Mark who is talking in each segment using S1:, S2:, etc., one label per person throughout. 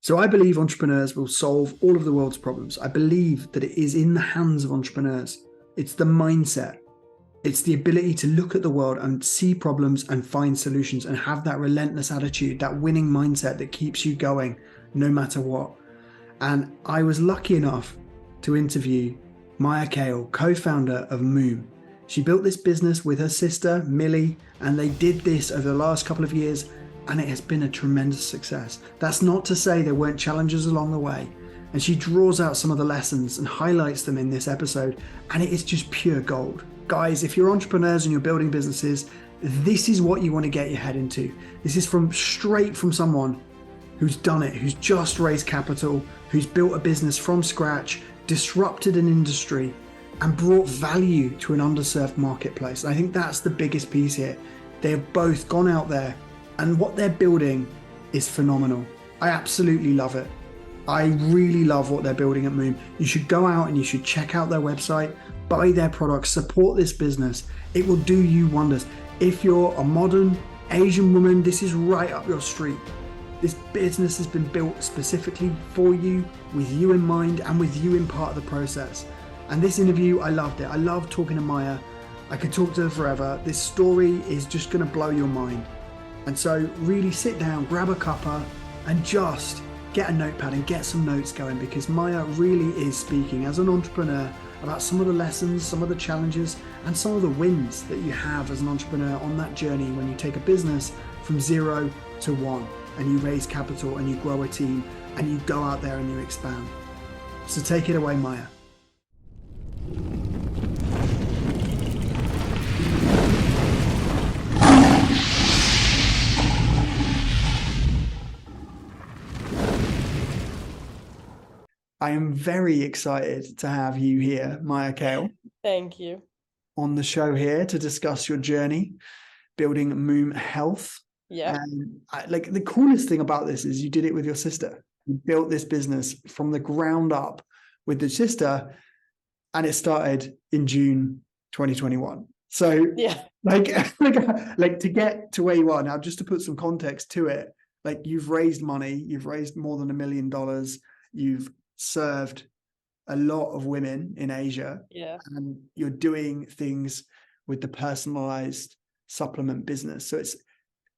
S1: So I believe entrepreneurs will solve all of the world's problems. I believe that it is in the hands of entrepreneurs. It's the mindset. It's the ability to look at the world and see problems and find solutions and have that relentless attitude, that winning mindset that keeps you going no matter what. And I was lucky enough to interview Maya Kale, co-founder of Moom. She built this business with her sister, Mili, and they did this over the last couple of years, and it has been a tremendous success. That's not to say there weren't challenges along the way. And she draws out some of the lessons and highlights them in this episode, and it is just pure gold. Guys, if you're entrepreneurs and you're building businesses, this is what you want to get your head into. This is straight from someone who's done it, who's just raised capital, who's built a business from scratch, disrupted an industry, and brought value to an underserved marketplace. And I think that's the biggest piece here. They have both gone out there, and what they're building is phenomenal. I absolutely love it. I really love what they're building at Moom. You should go out and you should check out their website, buy their products, support this business. It will do you wonders. If you're a modern Asian woman, this is right up your street. This business has been built specifically for you, with you in mind, and with you in part of the process. And this interview, I loved it. I loved talking to Maya. I could talk to her forever. This story is just going to blow your mind. And so really sit down, grab a cuppa, and just get a notepad and get some notes going, because Maya really is speaking as an entrepreneur about some of the lessons, some of the challenges, and some of the wins that you have as an entrepreneur on that journey when you take a business from 0 to 1 and you raise capital and you grow a team and you go out there and you expand. So take it away, Maya. I am very excited to have you here, Maya Kale.
S2: Thank you.
S1: On the show here to discuss your journey building Moom Health.
S2: Yeah.
S1: And like the coolest thing about this is you did it with your sister. You built this business from the ground up with the sister, and it started in June 2021. So
S2: yeah,
S1: like to get to where you are now, just to put some context to it, like you've raised money, you've raised more than $1 million, you've served a lot of women in Asia, and you're doing things with the personalized supplement business. So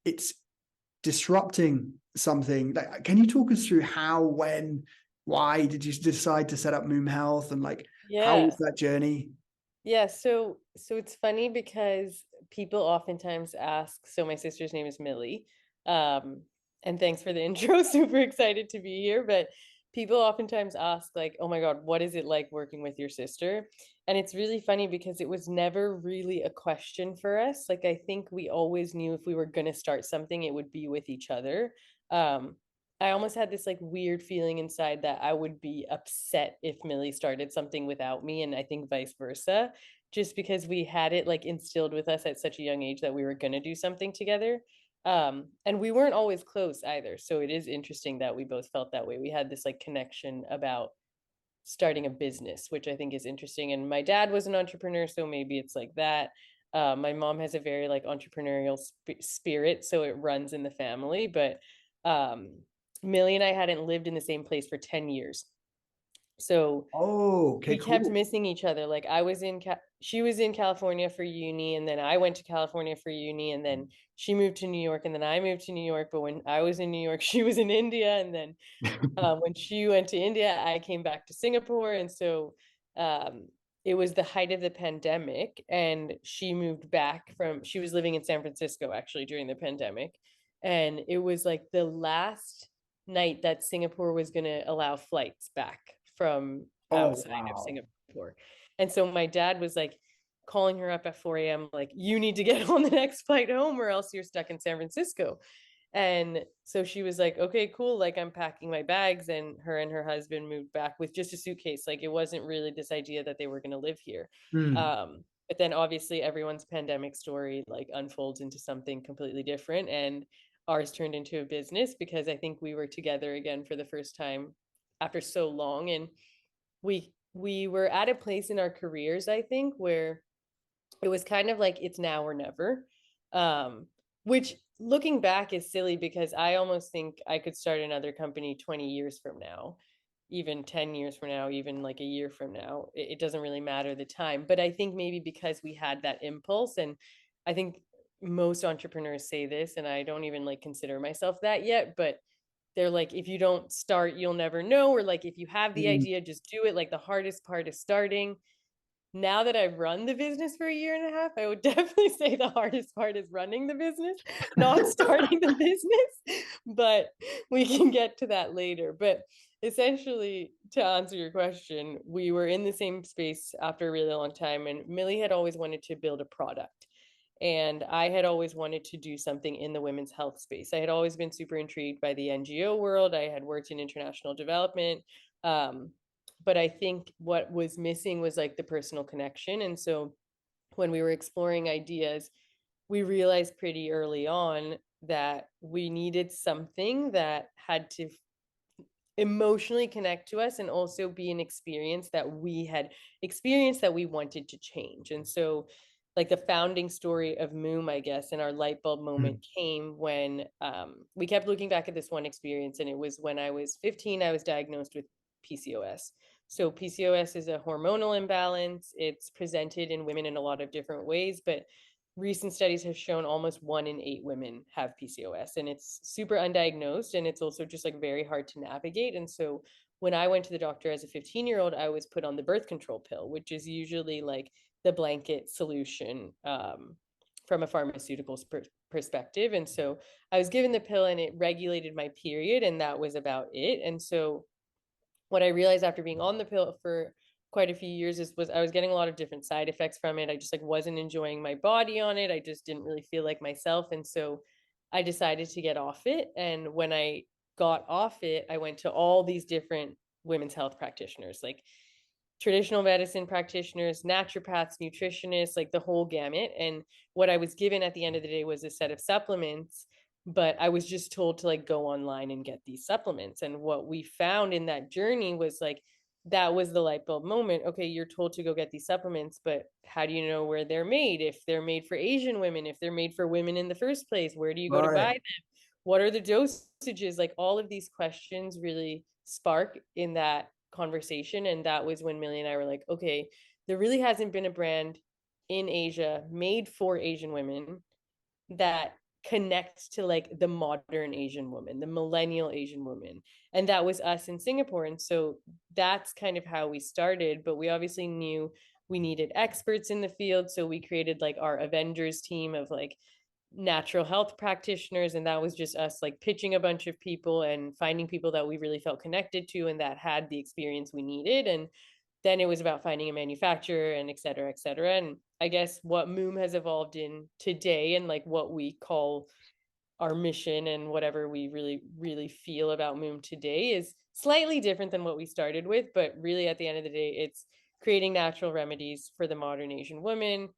S1: it's disrupting something. Like, can you talk us through how, when, why did you decide to set up Moom Health, and how was that journey?
S2: Yeah, so it's funny because people oftentimes ask, so my sister's name is Mili, and thanks for the intro, super excited to be here, but people oftentimes ask like, oh my God, what is it like working with your sister? And it's really funny because it was never really a question for us. Like, I think we always knew if we were going to start something, it would be with each other. I almost had this like weird feeling inside that I would be upset if Millie started something without me, and I think vice versa, just because we had it like instilled with us at such a young age that we were going to do something together. And we weren't always close either. So it is interesting that we both felt that way. We had this like connection about starting a business, which I think is interesting. And my dad was an entrepreneur, so maybe it's like that. My mom has a very like entrepreneurial spirit, so it runs in the family. But Millie and I hadn't lived in the same place for 10 years. So
S1: okay,
S2: we kept missing each other. Like she was in California for uni, and then I went to California for uni, and then she moved to New York, and then I moved to New York. But when I was in New York, she was in India, and then when she went to India, I came back to Singapore. And so it was the height of the pandemic, and she was living in San Francisco actually during the pandemic. And it was like the last night that Singapore was going to allow flights back from outside of Singapore. And so my dad was like calling her up at 4 a.m. like, you need to get on the next flight home or else you're stuck in San Francisco. And so she was like, okay, cool. Like, I'm packing my bags, and her husband moved back with just a suitcase. Like, it wasn't really this idea that they were going to live here. But then obviously everyone's pandemic story like unfolds into something completely different. And ours turned into a business because I think we were together again for the first time after so long. And we were at a place in our careers, I think, where it was kind of like it's now or never. Which looking back is silly because I almost think I could start another company 20 years from now, even 10 years from now, even like a year from now. It doesn't really matter the time. But I think maybe because we had that impulse, and I think most entrepreneurs say this, and I don't even like consider myself that yet, but they're like, if you don't start, you'll never know. Or like, if you have the
S1: Mm.
S2: idea, just do it. Like, the hardest part is starting. Now that I've run the business for a year and a half, I would definitely say the hardest part is running the business, not starting the business. But we can get to that later. But essentially, to answer your question, we were in the same space after a really long time, and Millie had always wanted to build a product. And I had always wanted to do something in the women's health space. I had always been super intrigued by the NGO world. I had worked in international development. Um, but I think what was missing was like the personal connection. And so when we were exploring ideas, we realized pretty early on that we needed something that had to emotionally connect to us and also be an experience that we had experienced that we wanted to change. And so like the founding story of Moom, I guess, and our light bulb
S1: Mm.
S2: moment came when we kept looking back at this one experience. And it was when I was 15, I was diagnosed with PCOS. So PCOS is a hormonal imbalance. It's presented in women in a lot of different ways, but recent studies have shown almost 1 in 8 women have PCOS, and it's super undiagnosed, and it's also just like very hard to navigate. And so when I went to the doctor as a 15-year-old, I was put on the birth control pill, which is usually like the blanket solution from a pharmaceuticals perspective. And so I was given the pill and it regulated my period, and that was about it. And so what I realized after being on the pill for quite a few years was I was getting a lot of different side effects from it. I just like wasn't enjoying my body on it. I just didn't really feel like myself. And so I decided to get off it. And when I got off it, I went to all these different women's health practitioners, like traditional medicine practitioners, naturopaths, nutritionists, like the whole gamut. And what I was given at the end of the day was a set of supplements, but I was just told to like go online and get these supplements. And what we found in that journey was like, that was the light bulb moment. Okay, you're told to go get these supplements, but how do you know where they're made? If they're made for Asian women, if they're made for women in the first place, where do you go to buy
S1: Right.
S2: them? What are the dosages? Like all of these questions really spark in that conversation. And that was when Millie and I were like, okay, there really hasn't been a brand in Asia made for Asian women that connects to like the modern Asian woman, the millennial Asian woman. And that was us in Singapore. And so that's kind of how we started. But we obviously knew we needed experts in the field. So we created like our Avengers team of like natural health practitioners. And that was just us like pitching a bunch of people and finding people that we really felt connected to and that had the experience we needed. And then it was about finding a manufacturer and et cetera, et cetera. And I guess what Moom has evolved in today and like what we call our mission and whatever we really, really feel about Moom today is slightly different than what we started with. But really, at the end of the day, it's creating natural remedies for the modern Asian woman,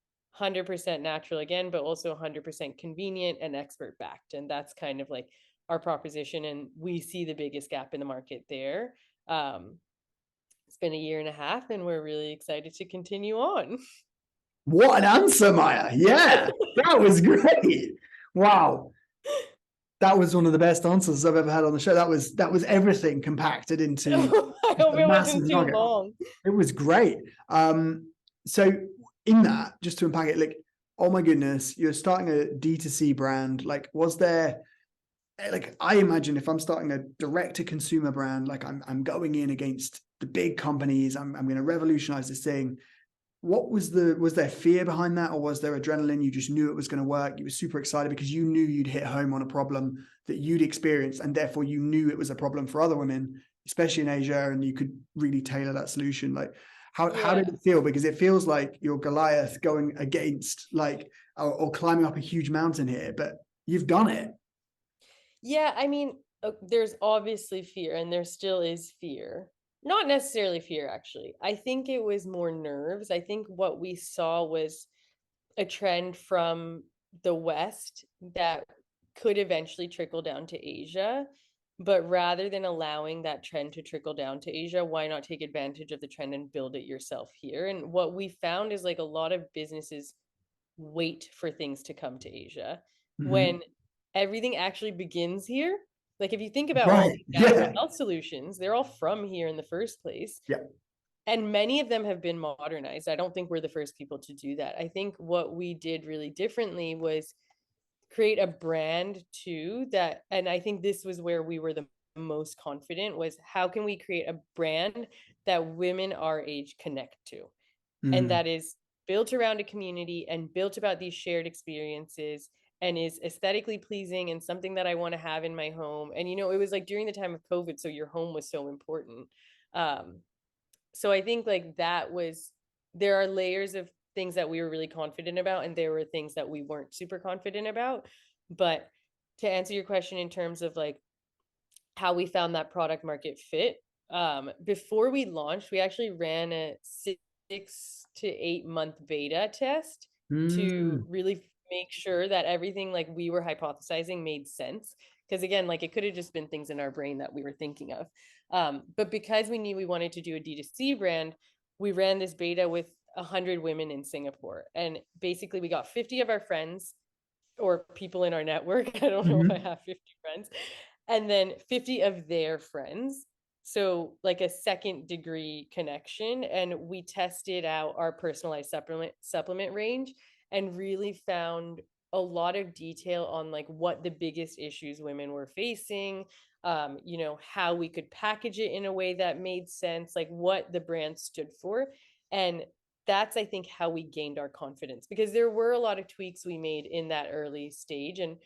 S2: 100% natural again, but also 100% convenient and expert backed. And that's kind of like our proposition. And we see the biggest gap in the market there. Um, it's been a year and a half, and we're really excited to continue on.
S1: What an answer, Maya. Yeah, that was great. Wow. That was one of the best answers I've ever had on the show. That was everything compacted into
S2: I
S1: just
S2: hope
S1: a
S2: it
S1: massive
S2: wasn't too
S1: nugget.
S2: long.
S1: It was great. So in that, just to unpack it, like, oh my goodness, you're starting a D2C brand. Like, was there like I imagine if I'm starting a direct to consumer brand, like I'm going in against the big companies, I'm going to revolutionize this thing. What was there fear behind that, or was there adrenaline? You just knew it was going to work. You were super excited because you knew you'd hit home on a problem that you'd experienced, and therefore you knew it was a problem for other women, especially in Asia, and you could really tailor that solution. Like, how
S2: Yeah.
S1: did it feel? Because it feels like you're Goliath going against like or climbing up a huge mountain here, but you've done it.
S2: Yeah, I mean, there's obviously fear, and there still is fear. Not necessarily fear, actually. I think it was more nerves. I think what we saw was a trend from the West that could eventually trickle down to Asia. But rather than allowing that trend to trickle down to Asia, why not take advantage of the trend and build it yourself here? And what we found is like a lot of businesses wait for things to come to Asia.
S1: Mm-hmm.
S2: When everything actually begins here. Like if you think about all
S1: Right.
S2: these natural
S1: Yeah.
S2: health solutions, they're all from here in the first place.
S1: Yeah.
S2: And many of them have been modernized. I don't think we're the first people to do that. I think what we did really differently was create a brand too, that, and I think this was where we were the most confident, was how can we create a brand that women our age connect to, and
S1: Mm.
S2: that is built around a community and built about these shared experiences, and is aesthetically pleasing and something that I want to have in my home. And it was like during the time of COVID, so your home was so important. um so I think like that was, there are layers of things that we were really confident about, and there were things that we weren't super confident about. But to answer your question in terms of like how we found that product market fit, before we launched, we actually ran a 6 to 8 month beta test to
S1: Mm.
S2: really make sure that everything like we were hypothesizing made sense. Because again, like it could have just been things in our brain that we were thinking of. But because we knew we wanted to do a D2C brand, we ran this beta with 100 women in Singapore. And basically, we got 50 of our friends or people in our network. I don't know if I
S1: Mhm.
S2: have 50 friends. And then 50 of their friends. So, like a second degree connection. And we tested out our personalized supplement range and really found a lot of detail on like what the biggest issues women were facing, how we could package it in a way that made sense, like what the brand stood for. And that's, I think, how we gained our confidence, because there were a lot of tweaks we made in that early stage. And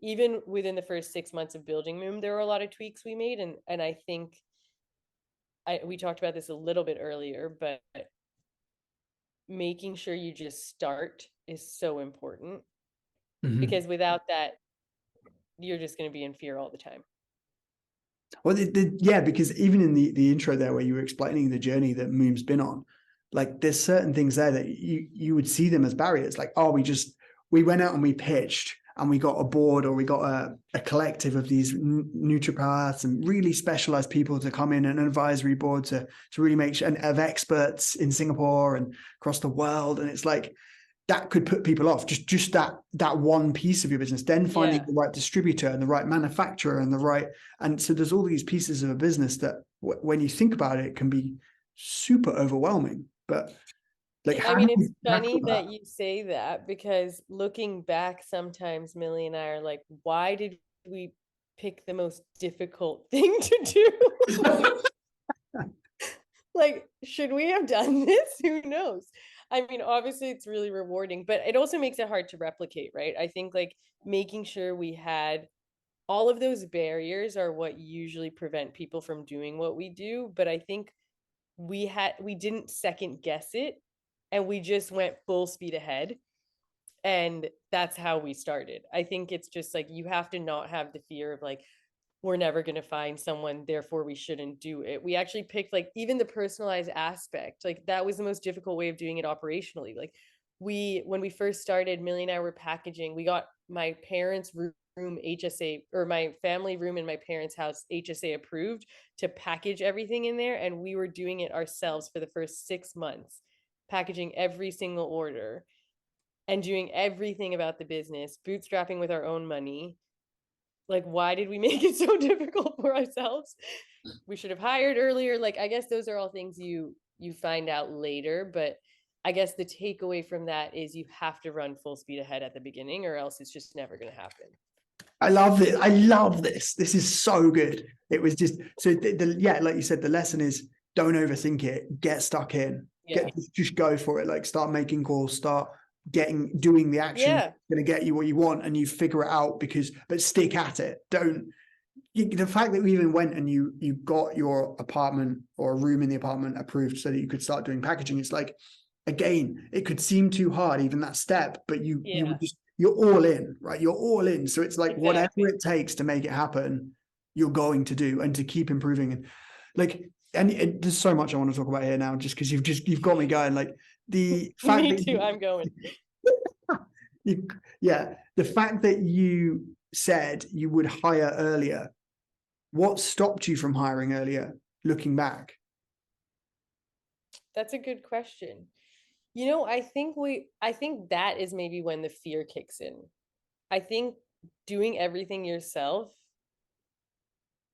S2: even within the first 6 months of building Moom, there were a lot of tweaks we made. And I think we talked about this a little bit earlier, but making sure you just start is so important,
S1: Mhm.
S2: because without that, you're just going to be in fear all the time.
S1: Well, yeah, because even in the intro there, where you were explaining the journey that Moom's been on, like there's certain things there that you would see them as barriers. Like, oh, we went out and we pitched and we got a board, or we got a collective of these nutripaths and really specialized people to come in, an advisory board to really make sure, and of experts in Singapore and across the world. And it's like, that could put people off, just that one piece of your business, then finding
S2: Yeah.
S1: the right distributor and the right manufacturer and the right, and so there's all these pieces of a business that when you think about it can be super overwhelming. But like,
S2: I
S1: how do
S2: mean, it's
S1: you tackle
S2: funny
S1: that?
S2: that you say that, because looking back, sometimes Millie and I are like, why did we pick the most difficult thing to do? Like, should we have done this? Who knows? I mean, obviously it's really rewarding, but it also makes it hard to replicate, right? I think like making sure we had all of those barriers are what usually prevent people from doing what we do. But I think we didn't second guess it, and we just went full speed ahead. And that's how we started. I think it's just like you have to not have the fear of like, we're never going to find someone, therefore we shouldn't do it. We actually picked like even the personalized aspect, like that was the most difficult way of doing it operationally. Like when we first started, Millie and I were packaging, we got my parents room HSA, or my family room in my parents house HSA approved to package everything in there, and we were doing it ourselves for the first 6 months, packaging every single order and doing everything about the business, bootstrapping with our own money. Like, why did we make it so difficult for ourselves? We should have hired earlier. Like, I guess those are all things you find out later. But I guess the takeaway from that is you have to run full speed ahead at the beginning, or else it's just never going to happen.
S1: I love this. I love this. This is so good. It was just so yeah, like you said, the lesson is don't overthink it. Get stuck in.
S2: Yeah.
S1: Just go for it. Like start making calls. Start doing the action.
S2: Yeah.
S1: Going to get you what you want, and you figure it out. But stick at it. Don't. The fact that we even went and you got your apartment or a room in the apartment approved so that you could start doing packaging. It's like, again, it could seem too hard, even that step, but you
S2: Yeah.
S1: would just, you're all in, right? You're all in. So it's like whatever
S2: Exactly.
S1: it takes to make it happen, you're going to do, and to keep improving. And like, and there's so much I want to talk about here now, just because you've got me going. Like the fact
S2: Me
S1: that
S2: too. I'm going.
S1: you, yeah, the fact that you said you would hire earlier, what stopped you from hiring earlier, looking back?
S2: That's a good question. I think that is maybe when the fear kicks in. I think doing everything yourself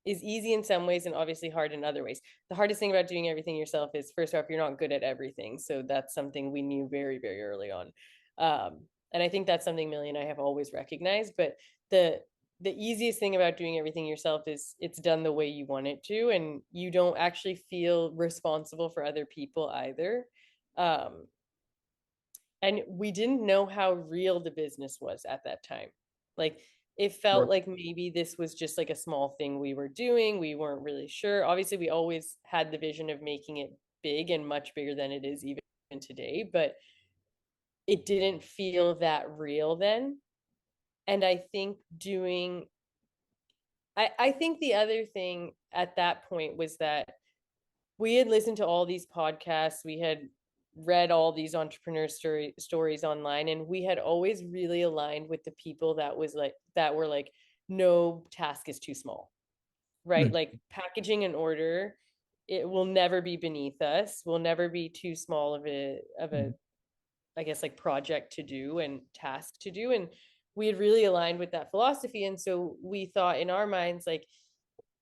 S2: is easy in some ways and obviously hard in other ways. The hardest thing about doing everything yourself is, first off, you're not good at everything. So that's something we knew very, very early on. And I think that's something Millie and I have always recognized. But the the easiest thing about doing everything yourself is it's done the way you want it to, and you don't actually feel responsible for other people either. Um, and we didn't know how real the business was at that time. Like, it felt
S1: Right.
S2: like maybe this was just like a small thing we were doing. We weren't really sure. Obviously, we always had the vision of making it big and much bigger than it is even today, but it didn't feel that real then. And I think I think the other thing at that point was that we had listened to all these podcasts, we had read all these stories online, and we had always really aligned with the people that were like, no task is too small, right?
S1: Mm.
S2: Like, packaging an order, it will never be beneath us, will never be too small of a, I guess, like, project to do and task to do. And we had really aligned with that philosophy, and so we thought in our minds, like,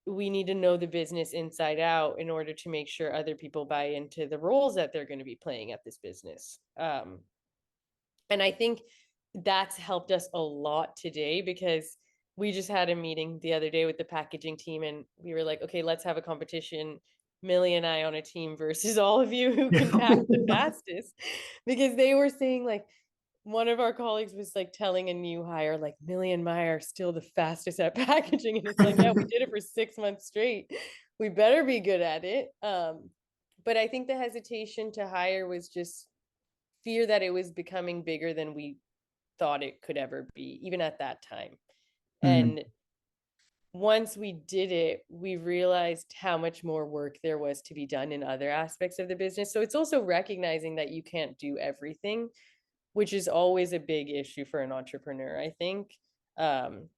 S2: we need to know the business inside out in order to make sure other people buy into the roles that they're going to be playing at this business. And I think that's helped us a lot today, because we just had a meeting the other day with the packaging team, and we were like, okay, let's have a competition, Millie and I on a team versus all of you who can pack the fastest. Because they were saying, like, one of our colleagues was like telling a new hire, like, Millie and Maya are still the fastest at packaging. And it's like, yeah, we did it for 6 months straight. We better be good at it. But I think the hesitation to hire was just fear that it was becoming bigger than we thought it could ever be, even at that time.
S1: Mm.
S2: And once we did it, we realized how much more work there was to be done in other aspects of the business. So it's also recognizing that you can't do everything, which is always a big issue for an entrepreneur, I think. Um,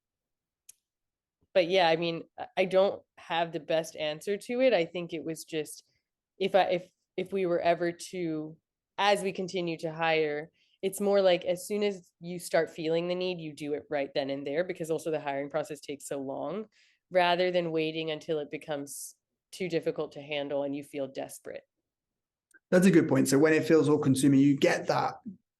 S2: but yeah, I mean, I don't have the best answer to it. I think it was just, if we were ever to, as we continue to hire, it's more like, as soon as you start feeling the need, you do it right then and there, because also the hiring process takes so long, rather than waiting until it becomes too difficult to handle and you feel desperate.
S1: That's a good point. So when it feels all consuming, you get that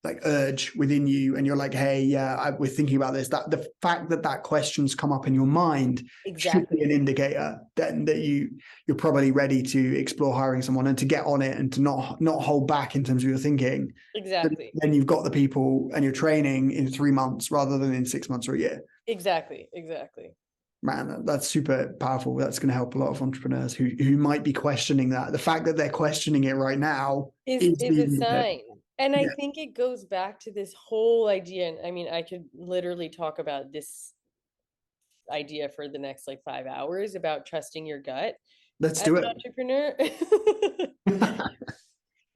S1: like urge within you, and you're like, "Hey, yeah, we're thinking about this." That the fact that that question's come up in your mind should be
S2: Exactly.
S1: an indicator then that you're probably ready to explore hiring someone and to get on it and to not hold back in terms of your thinking. But
S2: Exactly.
S1: then you've got the people and you're training in 3 months rather than in 6 months or a year.
S2: Exactly. Exactly.
S1: Man, that's super powerful. That's going to help a lot of entrepreneurs who might be questioning that. The fact that they're questioning it right now is
S2: Is
S1: the
S2: a
S1: indicator.
S2: sign. And I
S1: Yeah,
S2: think it goes back to this whole idea. And I mean, I could literally talk about this idea for the next like 5 hours about trusting your gut
S1: let's
S2: as
S1: do
S2: an
S1: it.
S2: entrepreneur.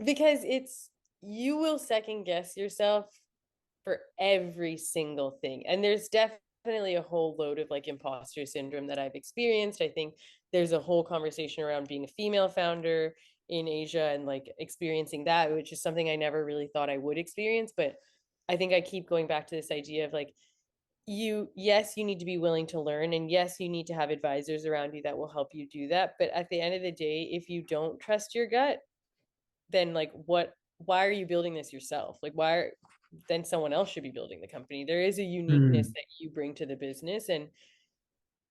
S2: Because you will second guess yourself for every single thing. And there's definitely a whole load of like imposter syndrome that I've experienced. I think there's a whole conversation around being a female founder in Asia and like experiencing that, which is something I never really thought I would experience. But I think I keep going back to this idea of like, yes, you need to be willing to learn. And yes, you need to have advisors around you that will help you do that. But at the end of the day, if you don't trust your gut, then like why are you building this yourself? Like, then someone else should be building the company. There is a uniqueness
S1: Hmm.
S2: that you bring to the business. And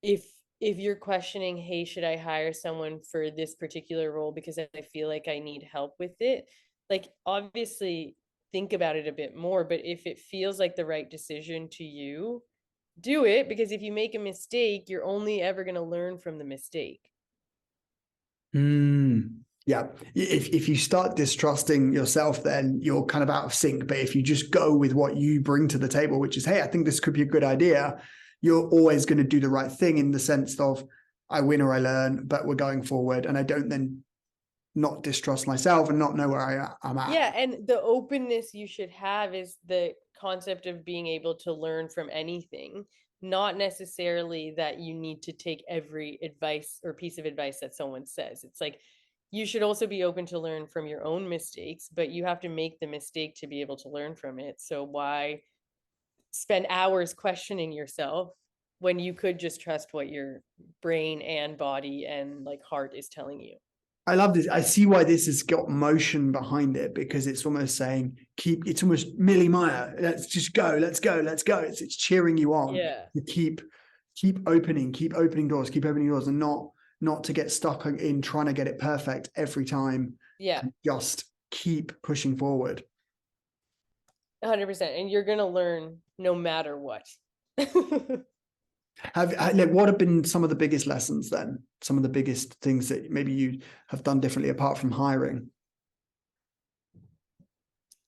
S2: if you're questioning, hey, should I hire someone for this particular role because I feel like I need help with it, like, obviously think about it a bit more. But if it feels like the right decision to you, do it, because if you make a mistake, you're only ever going to learn from the mistake.
S1: Yeah. If you start distrusting yourself, then you're kind of out of sync. But if you just go with what you bring to the table, which is, hey, I think this could be a good idea, you're always going to do the right thing in the sense of I win or I learn, but we're going forward. And I don't then not distrust myself and not know where I'm at.
S2: Yeah, and the openness you should have is the concept of being able to learn from anything, not necessarily that you need to take every advice or piece of advice that someone says. It's like, you should also be open to learn from your own mistakes, but you have to make the mistake to be able to learn from it. So why spend hours questioning yourself when you could just trust what your brain and body and like heart is telling you.
S1: I love this. I see why this has got motion behind it, because it's almost saying, it's almost Mili Maya. Let's just go. Let's go. Let's go. It's cheering you on
S2: Yeah.
S1: to keep opening doors, and not to get stuck in trying to get it perfect every time.
S2: Yeah.
S1: And just keep pushing forward.
S2: 100%. And you're going to learn no matter what.
S1: What have been some of the biggest lessons then? Some of the biggest things that maybe you have done differently apart from hiring?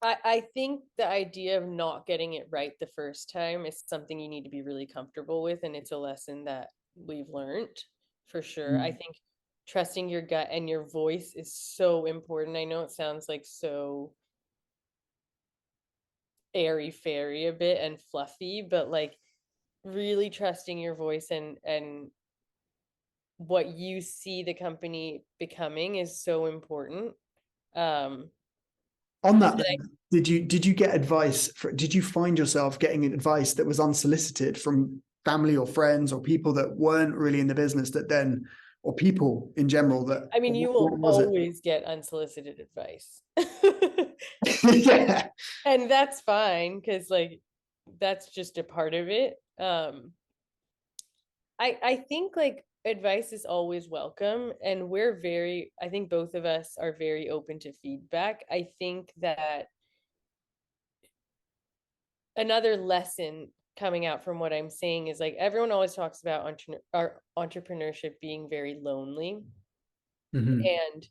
S2: I think the idea of not getting it right the first time is something you need to be really comfortable with. And it's a lesson that we've learned for sure. I think trusting your gut and your voice is so important. I know it sounds like so airy fairy a bit and fluffy, but like really trusting your voice and what you see the company becoming is so important. Um,
S1: On that,
S2: and I,
S1: then, did you get advice? Did you find yourself getting advice that was unsolicited from family or friends or people that weren't really in the business, that then, or people in general that?
S2: I mean, you
S1: What
S2: will
S1: was it?
S2: always get unsolicited advice.
S1: Yeah.
S2: And that's fine because like that's just a part of it. I think like advice is always welcome, and we're very, I think both of us are very open to feedback. I think that another lesson coming out from what I'm saying is like everyone always talks about entrepreneurship being very lonely.
S1: Mhm.
S2: And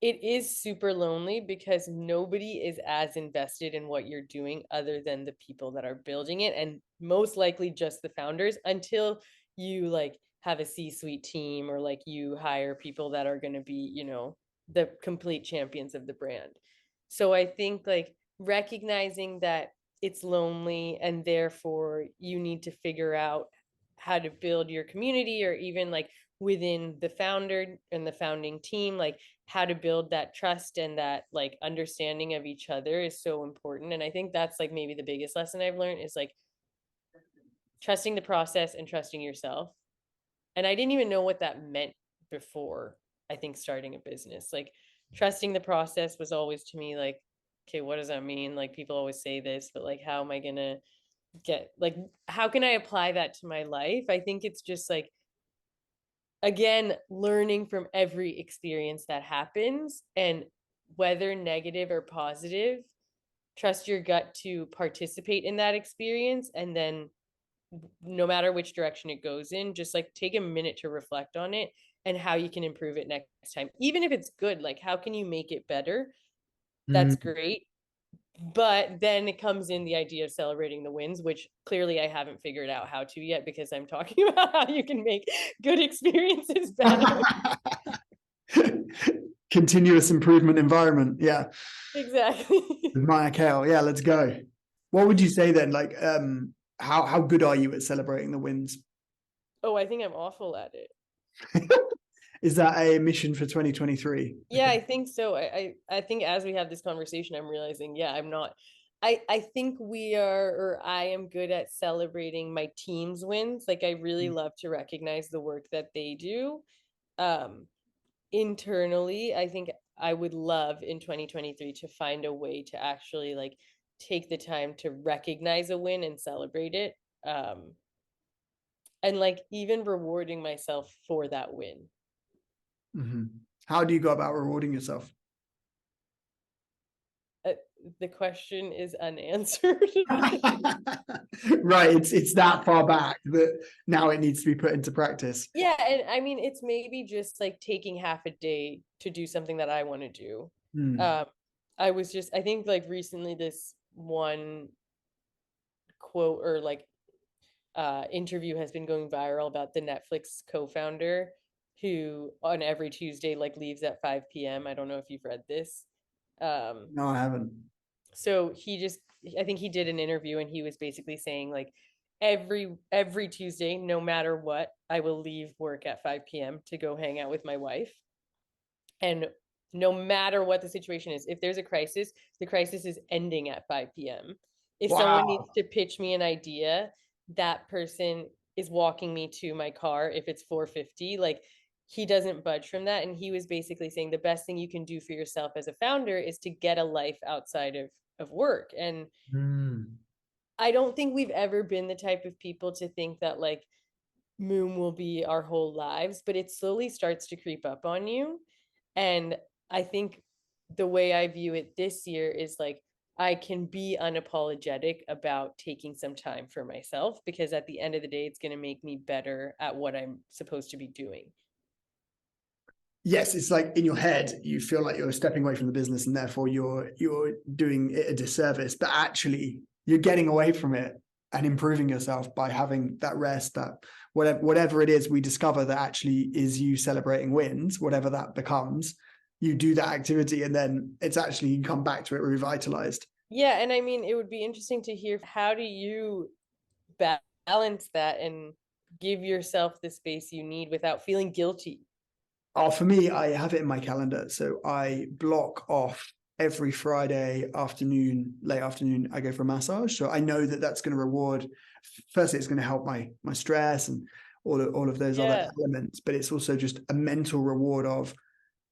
S2: it is super lonely because nobody is as invested in what you're doing other than the people that are building it, and most likely just the founders until you like have a C-suite team or like you hire people that are going to be, the complete champions of the brand. So I think like recognizing that it's lonely and therefore you need to figure out how to build your community, or even like within the founder and the founding team, like how to build that trust and that like understanding of each other is so important. And I think that's like maybe the biggest lesson I've learned is like trusting the process and trusting yourself. And I didn't even know what that meant before, I think, starting a business. Like trusting the process was always to me like, okay, what does that mean? Like people always say this, but like how am I gonna get like how can I apply that to my life? I think it's just like again learning from every experience that happens, and whether negative or positive, trust your gut to participate in that experience, and then no matter which direction it goes in, just like take a minute to reflect on it and how you can improve it next time. Even if it's good, like how can you make it better? That's
S1: Mm.
S2: great. But then it comes in the idea of celebrating the wins, which clearly I haven't figured out how to yet because I'm talking about how you can make good experiences better.
S1: Continuous improvement environment. Yeah.
S2: Exactly.
S1: With Maya Kale. Yeah, let's go. What would you say then? Like, how good are you at celebrating the wins?
S2: Oh, I think I'm awful at it.
S1: Is that a mission for 2023?
S2: Yeah, I think so. I think as we have this conversation, I'm realizing, yeah, I'm not. I think we are, or I am good at celebrating my team's wins. Like I really love to recognize the work that they do. Um, Internally, I think I would love in 2023 to find a way to actually like take the time to recognize a win and celebrate it. Um, and like even rewarding myself for that win.
S1: Mm-hmm. How do you go about rewarding yourself?
S2: Uh, the question is unanswered.
S1: Right, it's that far back that now it needs to be put into practice.
S2: Yeah, and I mean it's maybe just like taking half a day to do something that I want to do.
S1: Mm.
S2: Um, I think like recently this one quote or like interview has been going viral about the Netflix co-founder who on every Tuesday like leaves at 5 p.m. I don't know if you've read this. Um,
S1: No, I haven't.
S2: so I think he did an interview and he was basically saying like every Tuesday, no matter what, I will leave work at 5 p.m. to go hang out with my wife. And no matter what the situation is, if there's a crisis, the crisis is ending at 5 p.m. If someone
S1: Wow.
S2: needs to pitch me an idea, that person is walking me to my car if it's 4:50. Like, he doesn't budge from that. And he was basically saying the best thing you can do for yourself as a founder is to get a life outside of work. And
S1: Mm.
S2: I don't think we've ever been the type of people to think that like Moom will be our whole lives, but it slowly starts to creep up on you. And I think the way I view it this year is like I can be unapologetic about taking some time for myself, because at the end of the day, it's going to make me better at what I'm supposed to be doing.
S1: Yes, it's like in your head, you feel like you're stepping away from the business and therefore you're doing it a disservice, but actually you're getting away from it and improving yourself by having that rest, that whatever it is we discover that actually is you celebrating wins, whatever that becomes, you do that activity and then it's actually you come back to it revitalized.
S2: Yeah. And I mean, it would be interesting to hear, how do you balance that and give yourself the space you need without feeling guilty?
S1: Oh, for me, I have it in my calendar. So I block off every Friday afternoon, late afternoon, I go for a massage. So I know that that's going to reward, firstly, it's going to help my stress and all of those other
S2: Yeah.
S1: elements, but it's also just a mental reward of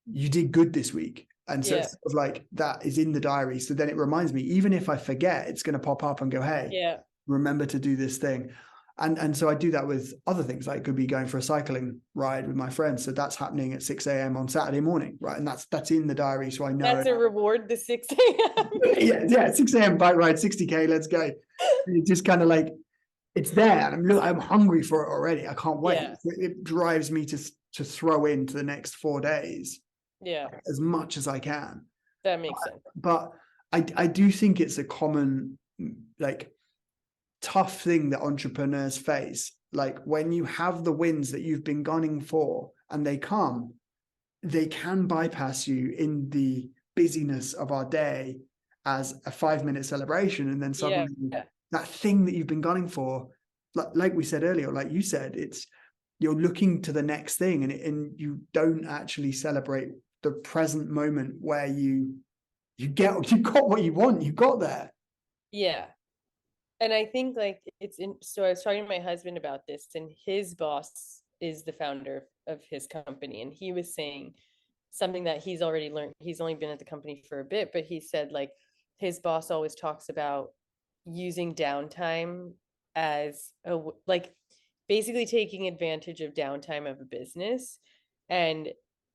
S1: you did good this week. And so
S2: Yeah.
S1: it's sort of like that is in the diary. So then it reminds me, even if I forget, it's going to pop up and go, hey,
S2: Yeah.
S1: remember to do this thing. And so I do that with other things. Like, it could be going for a cycling ride with my friends. So that's happening at 6 a.m. on Saturday morning, right? And that's in the diary. So I know.
S2: That's a reward, the 6 a.m.
S1: Yeah, 6 a.m. bike ride, 60K, let's go. It's just kind of like it's there. And I'm hungry for it already. I can't wait.
S2: Yeah.
S1: It drives me to throw into the next 4 days
S2: Yeah.
S1: as much as I can.
S2: That makes sense.
S1: But I do think it's a common, like, tough thing that entrepreneurs face. Like, when you have the wins that you've been gunning for and they come, they can bypass you in the busyness of our day as a 5 minute celebration. And then
S2: Yeah.
S1: suddenly that thing that you've been gunning for, like we said earlier, like you said, it's you're looking to the next thing and you don't actually celebrate the present moment where you got what you want, you got there.
S2: Yeah. And I think like so I was talking to my husband about this, and his boss is the founder of his company. And he was saying something that he's already learned. He's only been at the company for a bit, but he said like his boss always talks about using downtime as like basically taking advantage of downtime of a business, and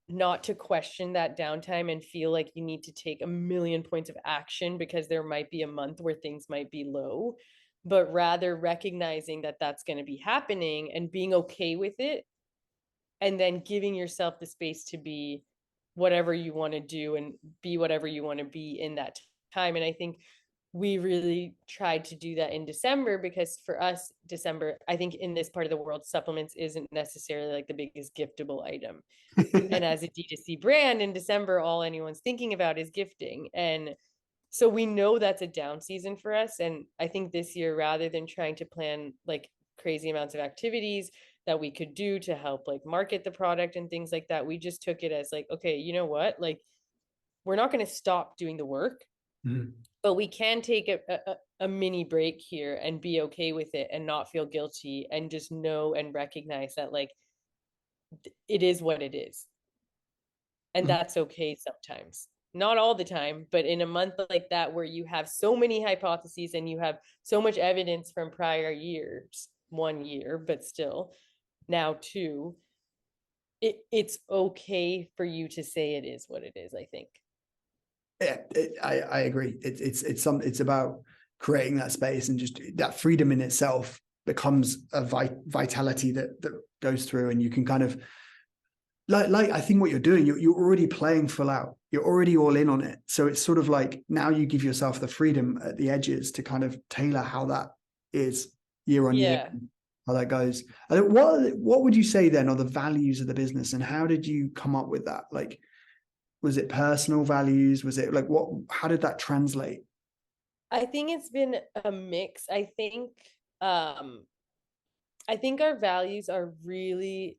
S2: not to question that downtime and feel like you need to take a million points of action because there might be a month where things might be low, but rather recognizing that that's going to be happening and being okay with it, and then giving yourself the space to be whatever you want to do and be whatever you want to be in that time. And I think we really tried to do that in December, because for us, December, I think in this part of the world, supplements isn't necessarily like the biggest giftable item. And as a D2C brand in December, all anyone's thinking about is gifting. And so we know that's a down season for us. And I think this year, rather than trying to plan like crazy amounts of activities that we could do to help like market the product and things like that, we just took it as like, okay, you know what? Like, we're not going to stop doing the work, but we can take a mini break here and be okay with it and not feel guilty, and just know and recognize that like it is what it is. And that's okay sometimes. Not all the time, but in a month like that where you have so many hypotheses and you have so much evidence from prior years, 1 year, but still now two, it's okay for you to say it is what it is, I think.
S1: Yeah, I agree. It's about creating that space, and just that freedom in itself becomes a vitality that goes through, and you can kind of like I think what you're doing, you're already playing full out. You're already all in on it. So it's sort of like now you give yourself the freedom at the edges to kind of tailor how that is year on year,
S2: Yeah.
S1: how that goes. What would you say then are the values of the business, and how did you come up with that? Like, was it personal values? Was it like what? How did that translate?
S2: I think it's been a mix. Um I think our values are really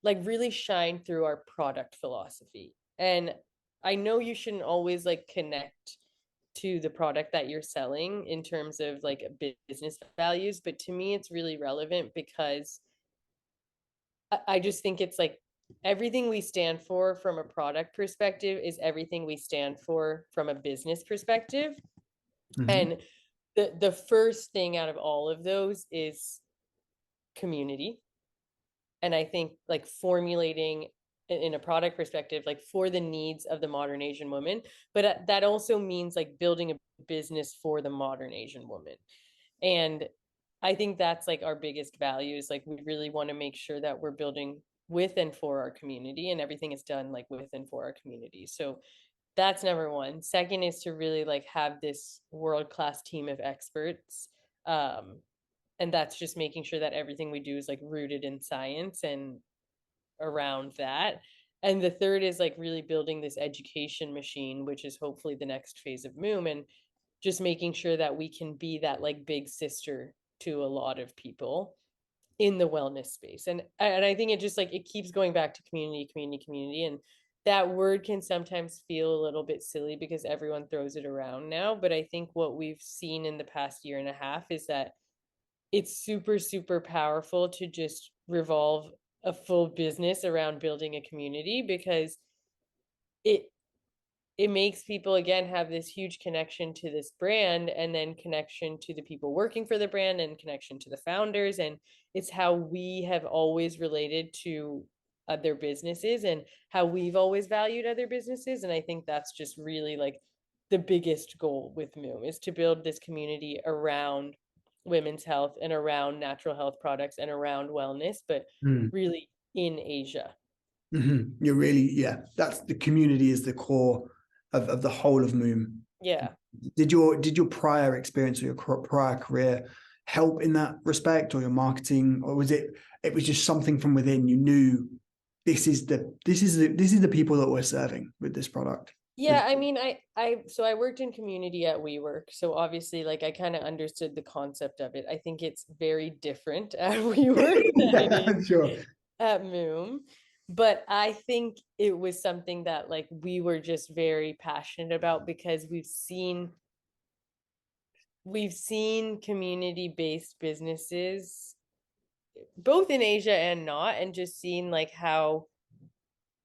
S2: like really shine through our product philosophy. And I know you shouldn't always like connect to the product that you're selling in terms of like business values. But to me, it's really relevant because I just think it's like everything we stand for from a product perspective is everything we stand for from a business perspective.
S1: Mm-hmm.
S2: And the first thing out of all of those is community. And I think like formulating in a product perspective, like for the needs of the modern Asian woman, but that also means like building a business for the modern Asian woman. And I think that's like our biggest value is like we really want to make sure that we're building with and for our community, and everything is done like with and for our community. So that's number one. Second is to really like have this world-class team of experts. Um, and that's just making sure that everything we do is like rooted in science and around that. And the third is like really building this education machine, which is hopefully the next phase of Moom, and just making sure that we can be that like big sister to a lot of people in the wellness space. And I think it just like it keeps going back to community, community, community. And that word can sometimes feel a little bit silly because everyone throws it around now. But I think what we've seen in the past year and a half is that it's super, super powerful to just revolve a full business around building a community, because it it makes people again have this huge connection to this brand, and then connection to the people working for the brand, and connection to the founders. And it's how we have always related to other businesses and how we've always valued other businesses. And I think that's just really like the biggest goal with Moom, is to build this community around women's health and around natural health products and around wellness, but really in Asia.
S1: Mm-hmm. You're really, yeah, that's the community is the core of the whole of Moom.
S2: Yeah.
S1: Did your prior experience or your prior career help in that respect, or your marketing, or was it was just something from within? You knew this is the people that we're serving with this product.
S2: Yeah, I mean, so I worked in community at WeWork, so obviously, like, I kind of understood the concept of it. I think it's very different at WeWork than it
S1: Yeah,
S2: is
S1: sure.
S2: at Moom, but I think it was something that like we were just very passionate about, because we've seen community-based businesses both in Asia and not, and just seen like how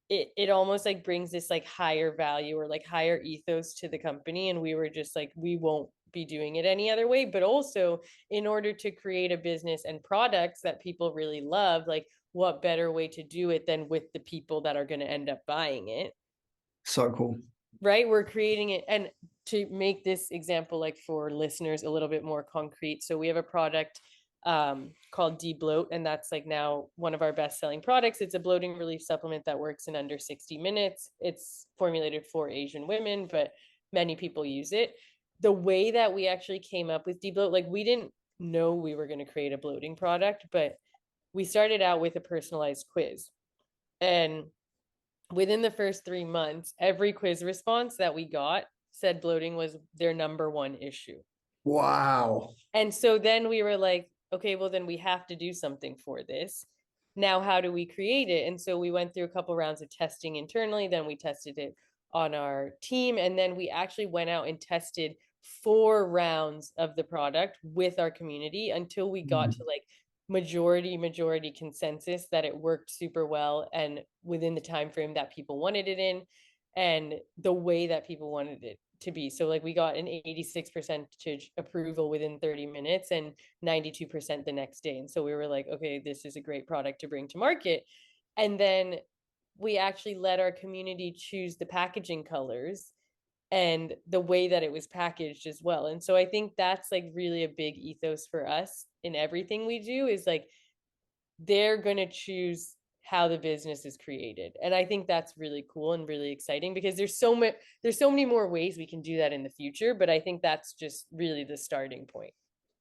S2: it almost like brings this like higher value or like higher ethos to the company. And we were just like, we won't be doing it any other way. But also, in order to create a business and products that people really love, like what better way to do it than with the people that are going to end up buying it?
S1: So cool.
S2: Right, we're creating it. And to make this example like for listeners a little bit more concrete, so we have a product called D-Bloat, and that's like now one of our best selling products. It's a bloating relief supplement that works in under 60 minutes. It's formulated for Asian women, but many people use it. The way that we actually came up with D-Bloat, like we didn't know we were going to create a bloating product, but we started out with a personalized quiz. And within the first 3 months, every quiz response that we got said bloating was their number one issue.
S1: Wow.
S2: And so then we were like, okay, well, then we have to do something for this. Now, how do we create it? And so we went through a couple rounds of testing internally, then we tested it on our team, and then we actually went out and tested 4 rounds of the product with our community until we got to like majority consensus that it worked super well and within the time frame that people wanted it in, and the way that people wanted it to be. So like we got an 86% approval within 30 minutes and 92% the next day. And so we were like, okay, this is a great product to bring to market. And then we actually let our community choose the packaging colors and the way that it was packaged as well. And so I think that's like really a big ethos for us in everything we do, is like they're going to choose how the business is created. And I think that's really cool and really exciting, because there's so many more ways we can do that in the future, but I think that's just really the starting point.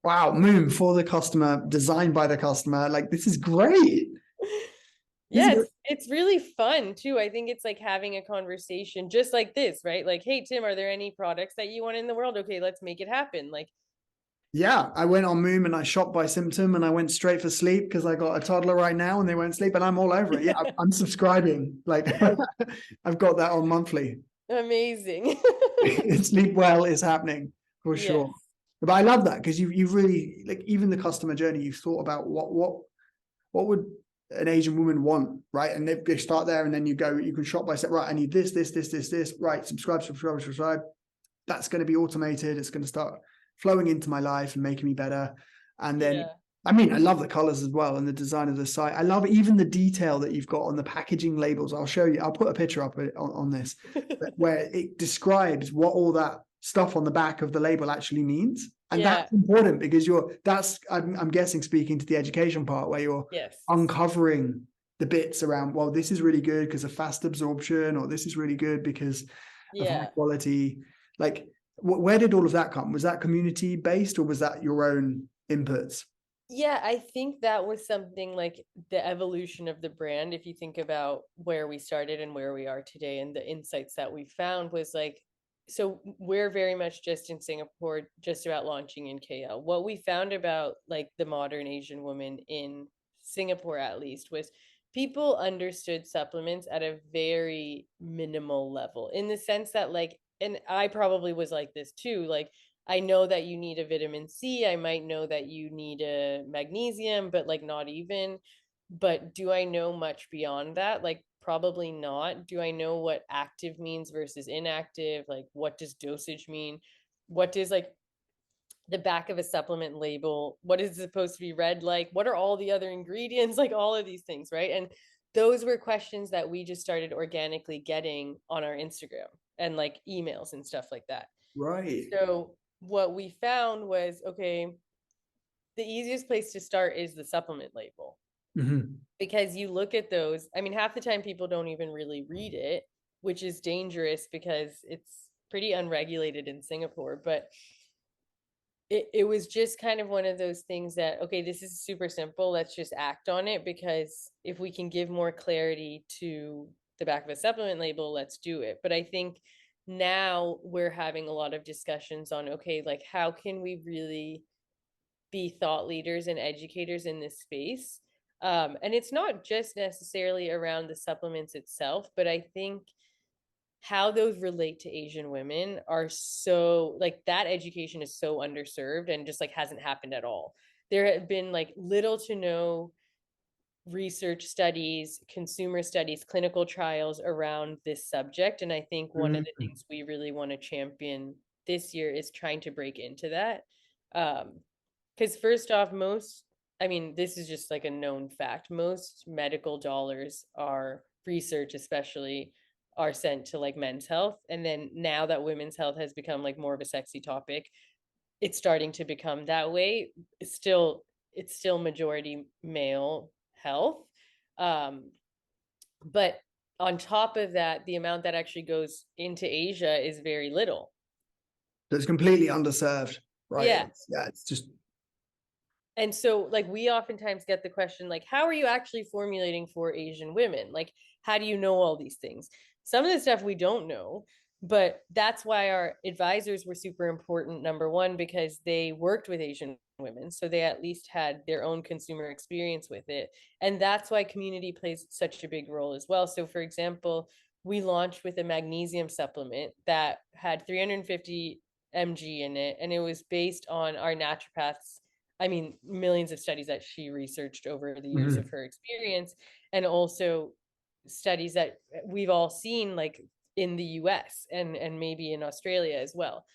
S1: Wow, Moom for the customer, designed by the customer. Like, this is great.
S2: Yeah, it's really fun too. I think it's like having a conversation just like this, right? Like, hey Tim, are there any products that you want in the world? Okay, let's make it happen. Like,
S1: yeah, I went on Moom and I shopped by symptom and I went straight for sleep because I got a toddler right now and they won't sleep, and I'm all over it. Yeah, I'm subscribing. Like, I've got that on monthly.
S2: Amazing.
S1: Sleep well is happening for
S2: Yes.
S1: sure. But I love that because you've really, like, even the customer journey, you've thought about what would an Asian woman want, right? And they start there, and then you can shop by set. Right, I need this. Right, subscribe. That's going to be automated. It's going to start flowing into my life and making me better. And then,
S2: Yeah.
S1: I mean, I love the colors as well and the design of the site. I love even the detail that you've got on the packaging labels. I'll show you. I'll put a picture up on this where it describes what all that stuff on the back of the label actually means. And
S2: Yeah.
S1: that's important because I'm guessing, speaking to the education part, where you're
S2: Yes.
S1: uncovering the bits around, well, this is really good because of fast absorption, or this is really good because of high
S2: Yeah.
S1: quality. Like, where did all of that come? Was that community based, or was that your own inputs?
S2: Yeah, I think that was something like the evolution of the brand. If you think about where we started and where we are today, and the insights that we found was like, so we're very much just in Singapore, just about launching in KL. What we found about like the modern Asian woman in Singapore, at least, was people understood supplements at a very minimal level, in the sense that, like, and I probably was like this too, like, I know that you need a vitamin C. I might know that you need a magnesium, but like not even. But do I know much beyond that? Like, probably not. Do I know what active means versus inactive? Like, what does dosage mean? What does like the back of a supplement label? What is it supposed to be read like? What are all the other ingredients? Like, all of these things, right? And those were questions that we just started organically getting on our Instagram and like emails and stuff like that.
S1: Right.
S2: So what we found was, okay, the easiest place to start is the supplement label,
S1: Mm-hmm.
S2: because you look at those. I mean, half the time people don't even really read it, which is dangerous because it's pretty unregulated in Singapore. But it was just kind of one of those things that, okay, this is super simple. Let's just act on it, because if we can give more clarity to the back of a supplement label, let's do it. But I think now we're having a lot of discussions on, okay, like, how can we really be thought leaders and educators in this space? And it's not just necessarily around the supplements itself, but I think how those relate to Asian women are so, like, that education is so underserved and just like hasn't happened at all. There have been like little to no research studies, consumer studies, clinical trials around this subject. And I think one of the
S1: Mm-hmm.
S2: things we really want to champion this year is trying to break into that. Because first off, I mean, this is just like a known fact. Most medical dollars are research, especially, are sent to like men's health. And then now that women's health has become like more of a sexy topic, it's starting to become that way. It's still majority male health. Um, but on top of that, the amount that actually goes into Asia is very little.
S1: So it's completely underserved, right?
S2: Yeah.
S1: It's just
S2: And so, like, we oftentimes get the question, like, how are you actually formulating for Asian women? Like, how do you know all these things? Some of the stuff we don't know, but that's why our advisors were super important. Number one, because they worked with Asian women, so they at least had their own consumer experience with it. And that's why community plays such a big role as well. So, for example, we launched with a magnesium supplement that had 350 mg in it, and it was based on our naturopaths, I mean, millions of studies that she researched over the years of
S1: mm-hmm.
S2: her experience, and also studies that we've all seen, like in the US and maybe in Australia as well.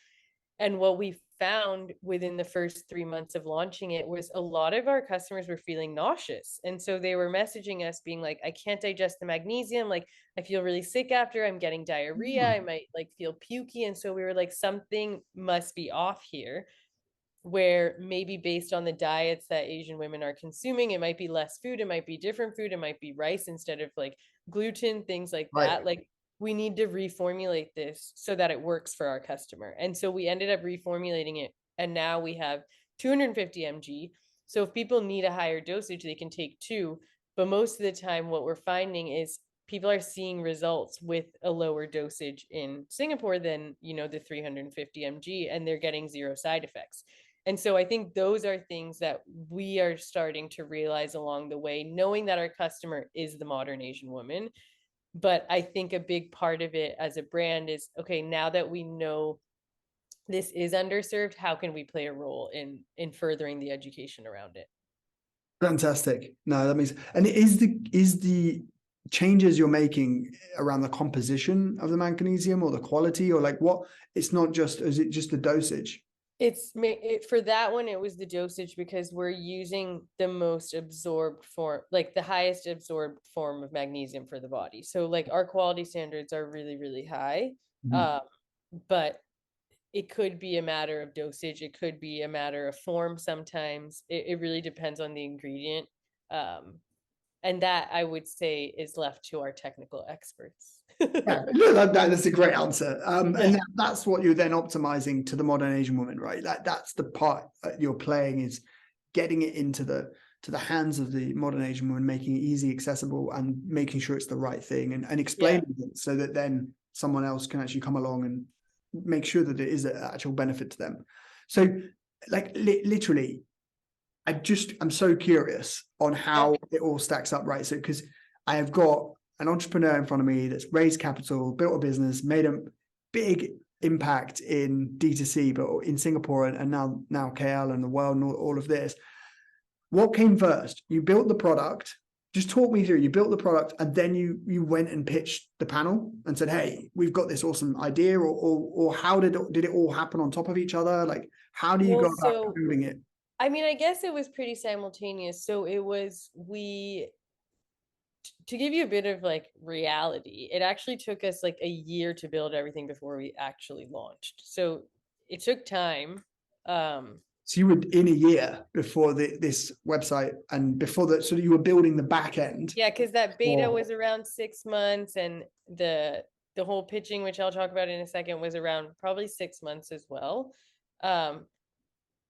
S2: And what we found within the first 3 months of launching it was a lot of our customers were feeling nauseous. And so they were messaging us being like, I can't digest the magnesium. Like, I feel really sick after, I'm getting diarrhea. I might like feel pukey. And so we were like, something must be off here, where maybe based on the diets that Asian women are consuming, it might be less food, it might be different food, it might be rice instead of like gluten, things like
S1: Right.
S2: that. Like, we need to reformulate this so that it works for our customer. And so we ended up reformulating it, and now we have 250 mg. So if people need a higher dosage, they can take two. But most of the time, what we're finding is people are seeing results with a lower dosage in Singapore than, the 350 mg, and they're getting zero side effects. And so I think those are things that we are starting to realize along the way, knowing that our customer is the modern Asian woman. But I think a big part of it as a brand is, okay, now that we know this is underserved, how can we play a role in furthering the education around it?
S1: Fantastic. No, that means, and is the changes you're making around the composition of the magnesium or the quality or like what? It's not just, is it just the dosage?
S2: For that one, it was the dosage, because we're using the most absorbed form, like the highest absorbed form of magnesium for the body. So like our quality standards are really, really high.
S1: Mhm.
S2: Um, but it could be a matter of dosage. It could be a matter of form sometimes. It really depends on the ingredient. Um, and that I would say is left to our technical experts.
S1: Yeah, no, that's a great answer. And
S2: Yeah.
S1: that's what you're then optimizing to the modern Asian woman, right? That's the part that you're playing is getting it into the hands of the modern Asian woman, making it easy, accessible, and making sure it's the right thing and
S2: Yeah.
S1: explaining it so that then someone else can actually come along and make sure that it is an actual benefit to them. So, like literally, I'm so curious on
S2: Yeah.
S1: how it all stacks up, right? So, because I have got an entrepreneur in front of me that's raised capital, built a business, made a big impact in D2C, but in Singapore and now KL and the world and all of this. What came first? You built the product. Just talk me through. You built the product and then you went and pitched the panel and said, "Hey, we've got this awesome idea," or how did it all happen on top of each other? Like, how do you
S2: Well,
S1: go about
S2: so
S1: building it?
S2: I mean, I guess it was pretty simultaneous. So it was we to give you a bit of like reality, it actually took us like a year to build everything before we actually launched. So it took time. Um,
S1: So you were in a year before this website and before that, so you were building the back end.
S2: yeah, because that beta
S1: Or
S2: was around 6 months, and the whole pitching, which I'll talk about in a second, was around probably 6 months as well. Um,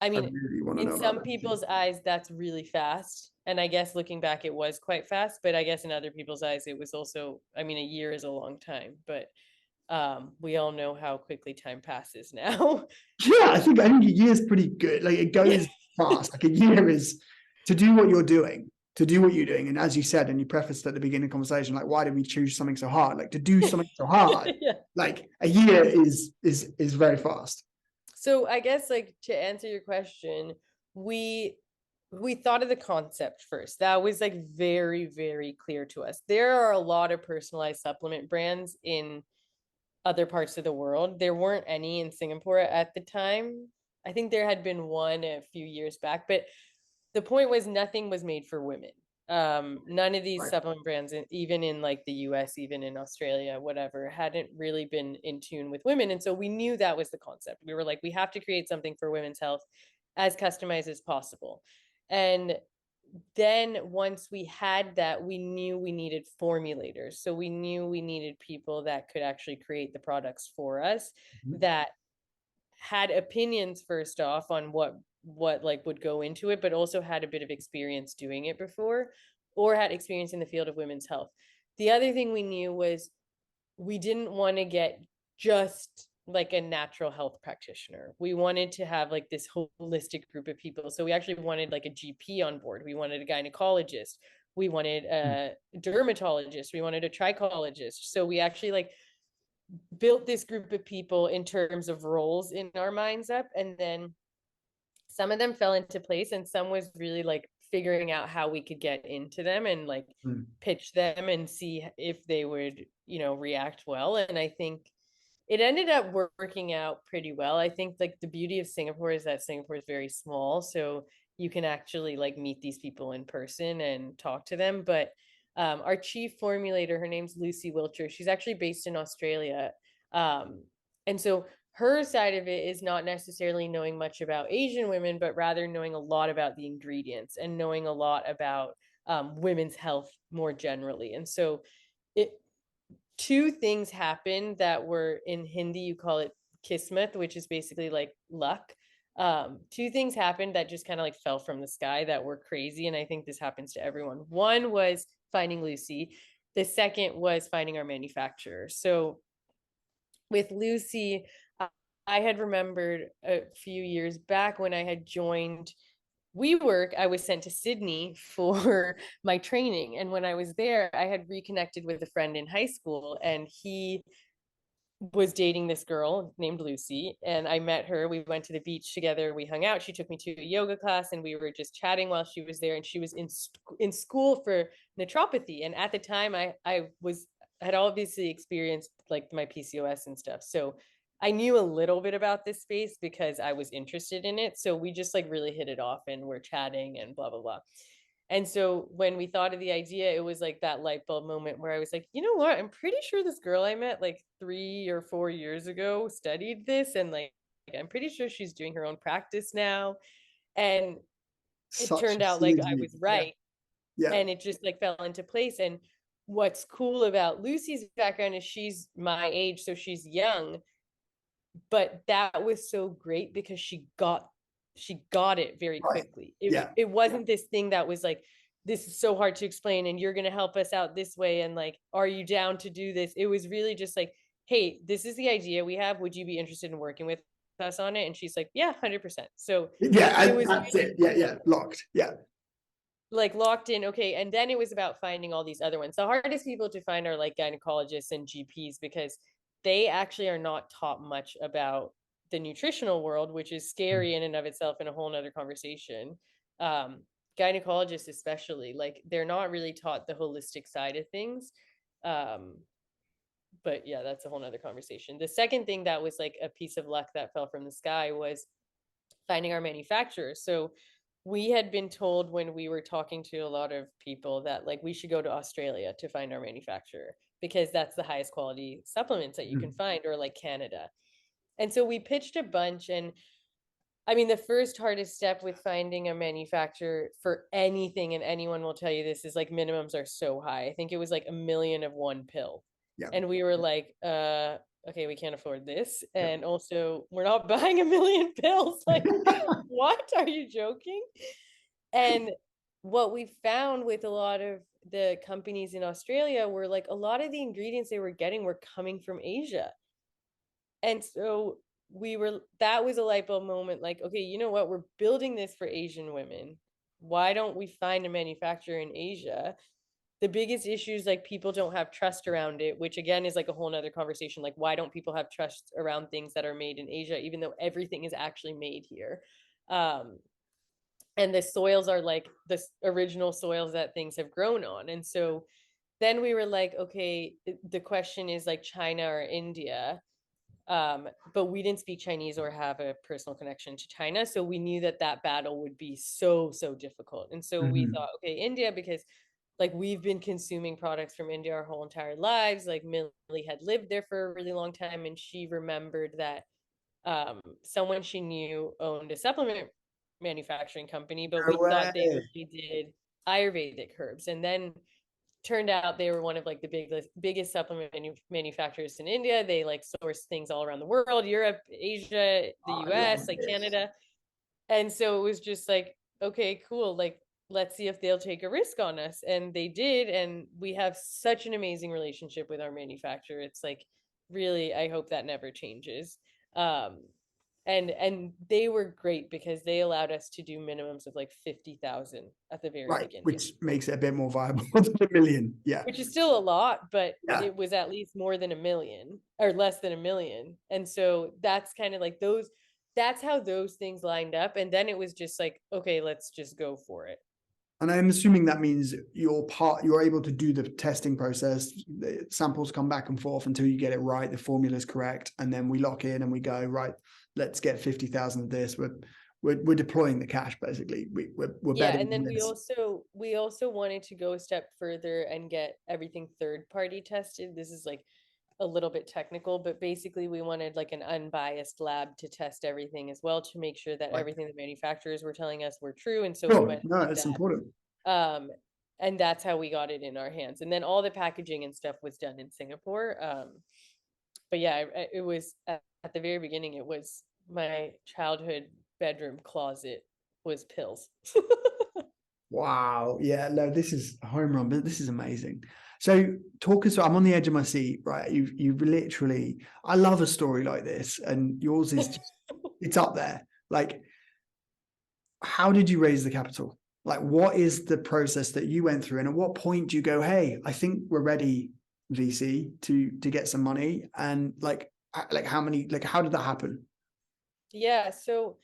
S2: I
S1: I
S2: mean,
S1: really want to
S2: in
S1: know about
S2: some
S1: that.
S2: people's eyes, that's really fast. And I guess looking back, it was quite fast. But I guess in other people's eyes, it was also, I mean, a year is a long time. But we all know how quickly time passes now.
S1: Yeah, I think a year is pretty good. Like it
S2: Yeah.
S1: goes fast. Like a year is to do what you're doing, to do what you're doing. And as you said, and you prefaced at the beginning of the conversation, like why did we choose something so hard? Like to do something so hard,
S2: Yeah.
S1: like a year is very fast.
S2: So I guess like to answer your question, we we thought of the concept first. That was like very, very clear to us. There are a lot of personalized supplement brands in other parts of the world. There weren't any in Singapore at the time. I think there had been one a few years back, but the point was nothing was made for women. None of these
S1: Right.
S2: supplement brands, even in like the US, even in Australia, whatever, hadn't really been in tune with women. And so we knew that was the concept. We were like, we have to create something for women's health as customized as possible. And then once we had that, we knew we needed formulators. So we knew we needed people that could actually create the products for us,
S1: Mhm.
S2: that had opinions first off on what like would go into it, but also had a bit of experience doing it before, or had experience in the field of women's health. The other thing we knew was we didn't want to get just like a natural health practitioner. We wanted to have like this holistic group of people. So we actually wanted like a GP on board. We wanted a gynecologist. We wanted a dermatologist. We wanted a trichologist. So we actually like built this group of people in terms of roles in our minds up, and then some of them fell into place and some was really like figuring out how we could get into them and like
S1: Mm.
S2: pitch them and see if they would, react well. And I think it ended up working out pretty well. I think like the beauty of Singapore is that Singapore is very small, so you can actually like meet these people in person and talk to them. But our chief formulator, her name's Lucy Wilcher. She's actually based in Australia, and so her side of it is not necessarily knowing much about Asian women, but rather knowing a lot about the ingredients and knowing a lot about women's health more generally. And so it two things happened that were in Hindi, you call it kismet, which is basically like luck. Two things happened that just kind of like fell from the sky that were crazy. And I think this happens to everyone. One was finding Lucy. The second was finding our manufacturer. So with Lucy, I had remembered a few years back when I had joined. I was sent to Sydney for my training. And when I was there, I had reconnected with a friend in high school, and he was dating this girl named Lucy, and I met her. We went to the beach together. We hung out. She took me to a yoga class, and we were just chatting while she was there. And she was in school for naturopathy. And at the time, had obviously experienced like my PCOS and stuff, so I knew a little bit about this space because I was interested in it. So we just like really hit it off, and we're chatting and blah blah blah. And so when we thought of the idea, it was like that light bulb moment where I was like, you know what? I'm pretty sure this girl I met like 3 or 4 years ago studied this. And like, I'm pretty sure she's doing her own practice now. And it
S1: Such a
S2: turned out like I
S1: synergy.
S2: was
S1: Yeah.
S2: right.
S1: Yeah.
S2: And it just like fell into place. And what's cool about Lucy's background is she's my age, so she's young, but that was so great because she got it very
S1: Right.
S2: quickly.
S1: Yeah.
S2: It wasn't this thing that was like, this is so hard to explain and you're going to help us out this way, and like, are you down to do this? It was really just like, hey, this is the idea we have, would you be interested in working with us on it? And she's like, yeah, 100%. So it
S1: Yeah.
S2: was
S1: That's
S2: really
S1: it. Yeah. Yeah. Locked. Yeah.
S2: like locked in. Okay. And then it was about finding all these other ones. The hardest people to find are like gynecologists and GPs, because they actually are not taught much about the nutritional world, which is scary in and of itself and a whole nother conversation. um Gynecologists especially, like, they're not really taught the holistic side of things. um but yeah, that's a whole nother conversation. The second thing that was like a piece of luck that fell from the sky was finding our manufacturer. So we had been told when we were talking to a lot of people that like we should go to Australia to find our manufacturer, because that's the highest quality supplements that you can
S1: Mhm.
S2: find, or like Canada. And so we pitched a bunch. And I mean, the first hardest step with finding a manufacturer for anything, and anyone will tell you this, is like minimums are so high. I think it was like 1 million of one pill.
S1: Yeah.
S2: And we were like, okay, we can't afford this.
S1: Yeah.
S2: And also, we're not buying 1 million pills. Like, what? Are you joking? And what we found with a lot of the companies in Australia were like a lot of the ingredients they were getting were coming from Asia. And so that was a light bulb moment, like, okay, you know what? We're building this for Asian women. Why don't we find a manufacturer in Asia? The biggest issue is like people don't have trust around it, which again is like a whole nother conversation. Like, why don't people have trust around things that are made in Asia, even though everything is actually made here? Um, and the soils are like the original soils that things have grown on. And so then we were like, okay, the question is like China or India. But we didn't speak Chinese or have a personal connection to China, so we knew that that battle would be so difficult. And so we
S1: Mhm.
S2: thought, okay, India, because like we've been consuming products from India our whole entire lives. Like Mili had lived there for a really long time, and she remembered that someone she knew owned a supplement manufacturing company, but
S1: No
S2: we thought they
S1: way.
S2: only did Ayurvedic herbs. And then turned out they were one of like the biggest supplement manufacturers in India. They like source things all around the world, Europe, Asia, the
S1: I
S2: US,
S1: love
S2: like
S1: this.
S2: Canada. And so it was just like, okay, cool. Like, let's see if they'll take a risk on us. And they did. And we have such an amazing relationship with our manufacturer. It's like, really, I hope that never changes. Um, and they were great because they allowed us to do minimums of like 50,000 at the very
S1: Right.
S2: beginning,
S1: Which makes it a bit more viable than 1 million. Yeah.
S2: which is still a lot, but
S1: Yeah.
S2: it was at least more than 1 million, or less than 1 million. And so that's kind of like that's how those things lined up. And then it was just like, okay, let's just go for it.
S1: And I'm assuming that means you're able to do the testing process. The samples come back and forth until you get it right. The formula is correct. And then we lock in and we go, right, let's get 50,000 of this. We're deploying the cash, basically. We're
S2: Yeah,
S1: betting
S2: and then
S1: on this.
S2: we also wanted to go a step further and get everything third party tested. This is like a little bit technical, but basically we wanted like an unbiased lab to test everything as well, to make sure that
S1: Right.
S2: everything the manufacturers were telling us were true. And so we
S1: Sure.
S2: went
S1: No,
S2: with
S1: it's
S2: that.
S1: important.
S2: And that's how we got it in our hands. And then all the packaging and stuff was done in Singapore. But yeah, it was at the very beginning, it was my childhood bedroom closet was pills.
S1: Wow. Yeah. No, this is a home run, but this is amazing. So talk us. I'm on the edge of my seat, right? You've literally. I love a story like this, and yours is just. It's up there. Like how did you raise the capital? Like, what is the process that you went through, and at what point do you go, hey, I think we're ready, VC, to get some money? And like how many, like how did that happen?
S2: Yeah, so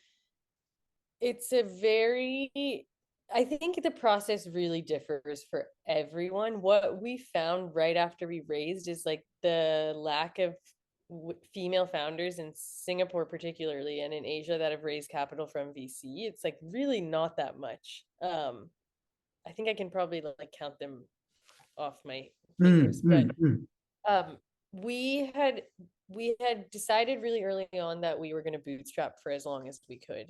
S2: it's a very, I think the process really differs for everyone. What we found right after we raised is like the lack of female founders in Singapore, particularly, and in Asia that have raised capital from VC. It's like really not that much. I think I can probably like count them off my fingers, but um, we had we had decided really early on that we were going to bootstrap for as long as we could.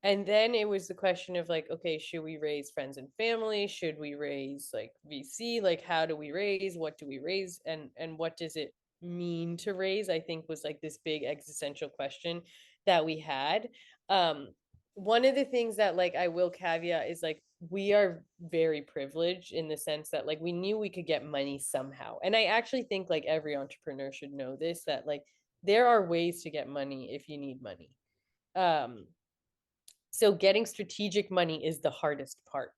S2: And then it was the question of like, okay, should we raise friends and family? Should we raise like VC? Like, how do we raise? What do we raise? And what does it mean to raise? I think was like this big existential question that we had. Um, One of the things that like I will caveat is like we are very privileged in the sense that like we knew we could get money somehow. And I actually think like every entrepreneur should know this, that like there are ways to get money if you need money. Um, so getting strategic money is the hardest part.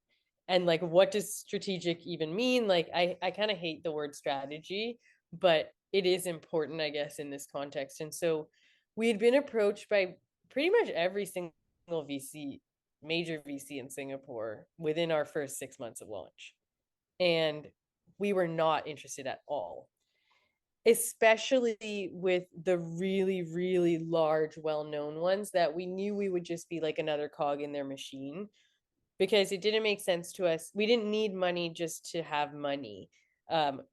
S2: And like what does strategic even mean? Like I kind of hate the word strategy, but it is important, I guess, in this context. And so we had been approached by pretty much every single VC, major VC in Singapore within our first 6 months of launch. And we were not interested at all, especially with the really, really large, well-known ones that we knew we would just be like another cog in their machine, because it didn't make sense to us. We didn't need money just to have money.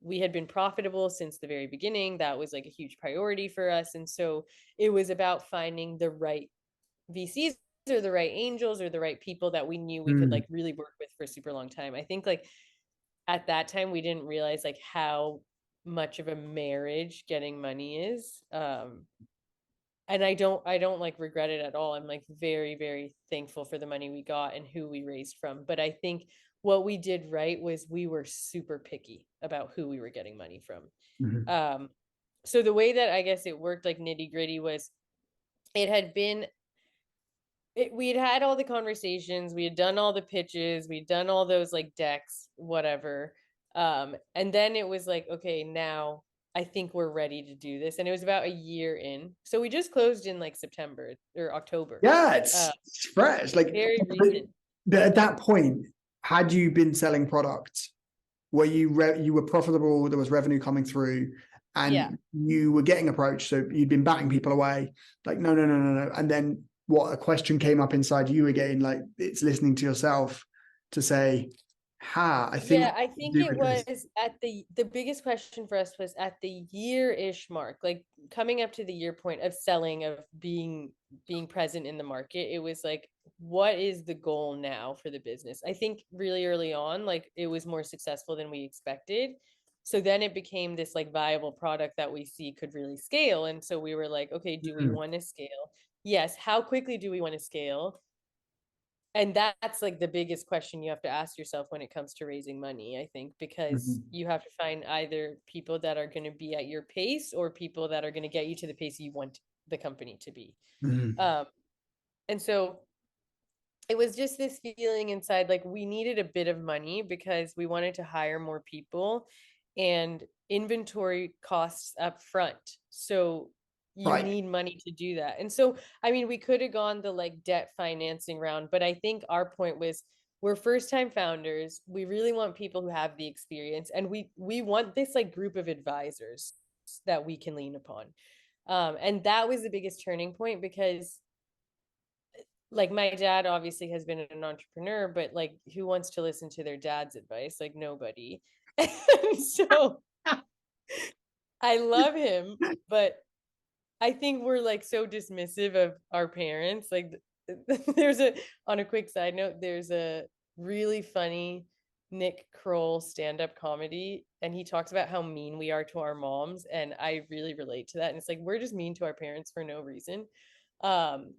S2: We had been profitable since the very beginning. That was like a huge priority for us. And so it was about finding the right VCs or the right angels or the right people that we knew we could
S1: Mm,
S2: like really work with for a super long time. I think like at that time we didn't realize like how much of a marriage getting money is. And I don't like regret it at all. I'm like very, very thankful for the money we got and who we raised from. But I think what we did right was we were super picky about who we were getting money from.
S1: mhm,
S2: Um, so the way that I guess it worked like nitty gritty was it had been we had had all the conversations, we had done all the pitches, we'd done all those like decks, whatever. And then it was like, okay, now I think we're ready to do this. And it was about a year in. So we just closed in like September or October.
S1: yeah,
S2: Uh,
S1: it's fresh. Like,
S2: very
S1: but,
S2: recent.
S1: but at that point, had you been selling products? Were you were profitable? There was revenue coming through,
S2: Yeah.
S1: and you were getting approached. So you'd been batting people away, like no, no, no, no, no. And then what? A question came up inside you again, like it's listening to yourself to say, "Ha, I think
S2: Yeah, I think
S1: do
S2: it
S1: with
S2: was
S1: this."
S2: at the biggest question for us was at the year-ish mark, like coming up to the year point of selling, of being present in the market. It was like, what is the goal now for the business? I think really early on, like it was more successful than we expected. So then it became this like viable product that we see could really scale. And so we were like, okay, do we
S1: Mm,
S2: want to scale? Yes. How quickly do we want to scale? And that's like the biggest question you have to ask yourself when it comes to raising money, I think, because
S1: mhm,
S2: you have to find either people that are going to be at your pace or people that are going to get you to the pace you want the company to be.
S1: mhm,
S2: um and so it was just this feeling inside like we needed a bit of money because we wanted to hire more people and inventory costs up front. So you
S1: right.
S2: need money to do that. And so, I mean, we could have gone the like debt financing round, but I think our point was we're first time founders. We really want people who have the experience, and we want this like group of advisors that we can lean upon. And that was the biggest turning point because like my dad obviously has been an entrepreneur, but like who wants to listen to their dad's advice? Like nobody. And so I love him, but I think we're like so dismissive of our parents. Like there's a on a quick side note, there's a really funny Nick Kroll stand-up comedy, and he talks about how mean we are to our moms, and I really relate to that. And it's like we're just mean to our parents for no reason. Um,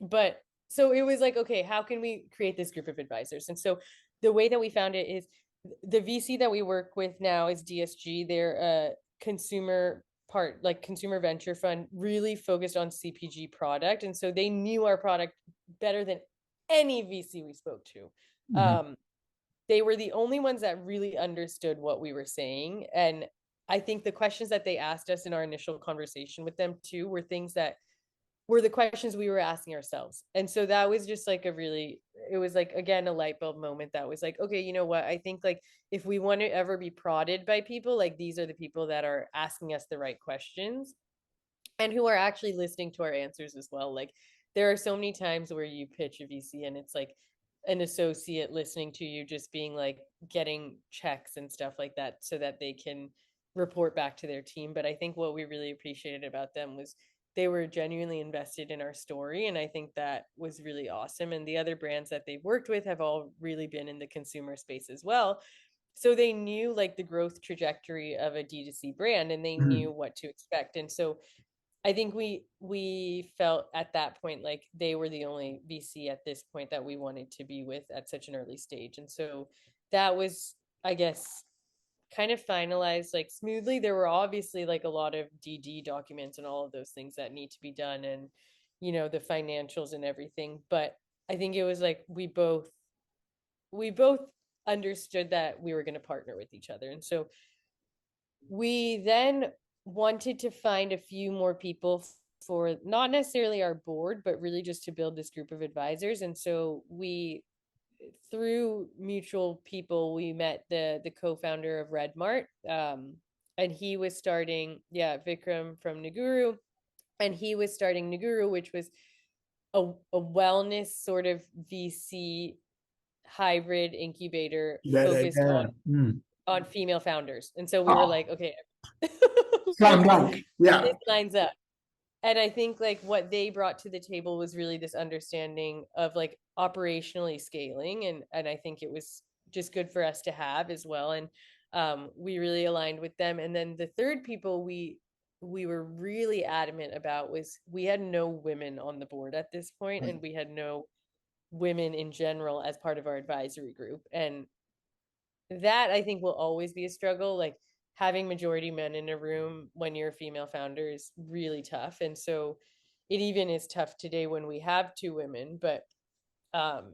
S2: but so it was like, okay, how can we create this group of advisors? And so the way that we found it is the VC that we work with now is DSG. They're a consumer part, like consumer venture fund, really focused on CPG product. And so they knew our product better than any VC we spoke to.
S1: Mhm.
S2: They were the only ones that really understood what we were saying. And I think the questions that they asked us in our initial conversation with them too were things that were the questions we were asking ourselves. And so that was just like it was like, again, a light bulb moment that was like, okay, you know what? I think like if we want to ever be prodded by people, like these are the people that are asking us the right questions and who are actually listening to our answers as well. Like there are so many times where you pitch a VC and it's like an associate listening to you just being like getting checks and stuff like that so that they can report back to their team. But I think what we really appreciated about them was they were genuinely invested in our story. And I think that was really awesome. And the other brands that they've worked with have all really been in the consumer space as well. So they knew like the growth trajectory of a D2C brand and they
S1: Mhm.
S2: knew what to expect. And so I think we felt at that point like they were the only VC at this point that we wanted to be with at such an early stage. And so that was, I guess, kind of finalized like smoothly. There were obviously like a lot of DD documents and all of those things that need to be done and the financials and everything. But I think it was like we both understood that we were going to partner with each other. And so we then wanted to find a few more people for not necessarily our board, but really just to build this group of advisors. And so we, through mutual people, we met the co-founder of Redmart, and he was starting, yeah, Vikram from Naguru, and he was starting Naguru, which was a wellness sort of VC hybrid incubator
S1: Yeah, yeah,
S2: focused
S1: yeah. Mm.
S2: on female founders. And so we were
S1: Oh,
S2: like, okay,
S1: slam
S2: like
S1: dunk. Yeah.
S2: this lines up. And I think like what they brought to the table was really this understanding of like operationally scaling. And I think it was just good for us to have as well. And we really aligned with them. And then the third people we were really adamant about was we had no women on the board at this point, and we had no women in general as part of our advisory group. And that I think will always be a struggle. Like having majority men in a room when you're a female founder is really tough. And so it even is tough today when we have two women. But um,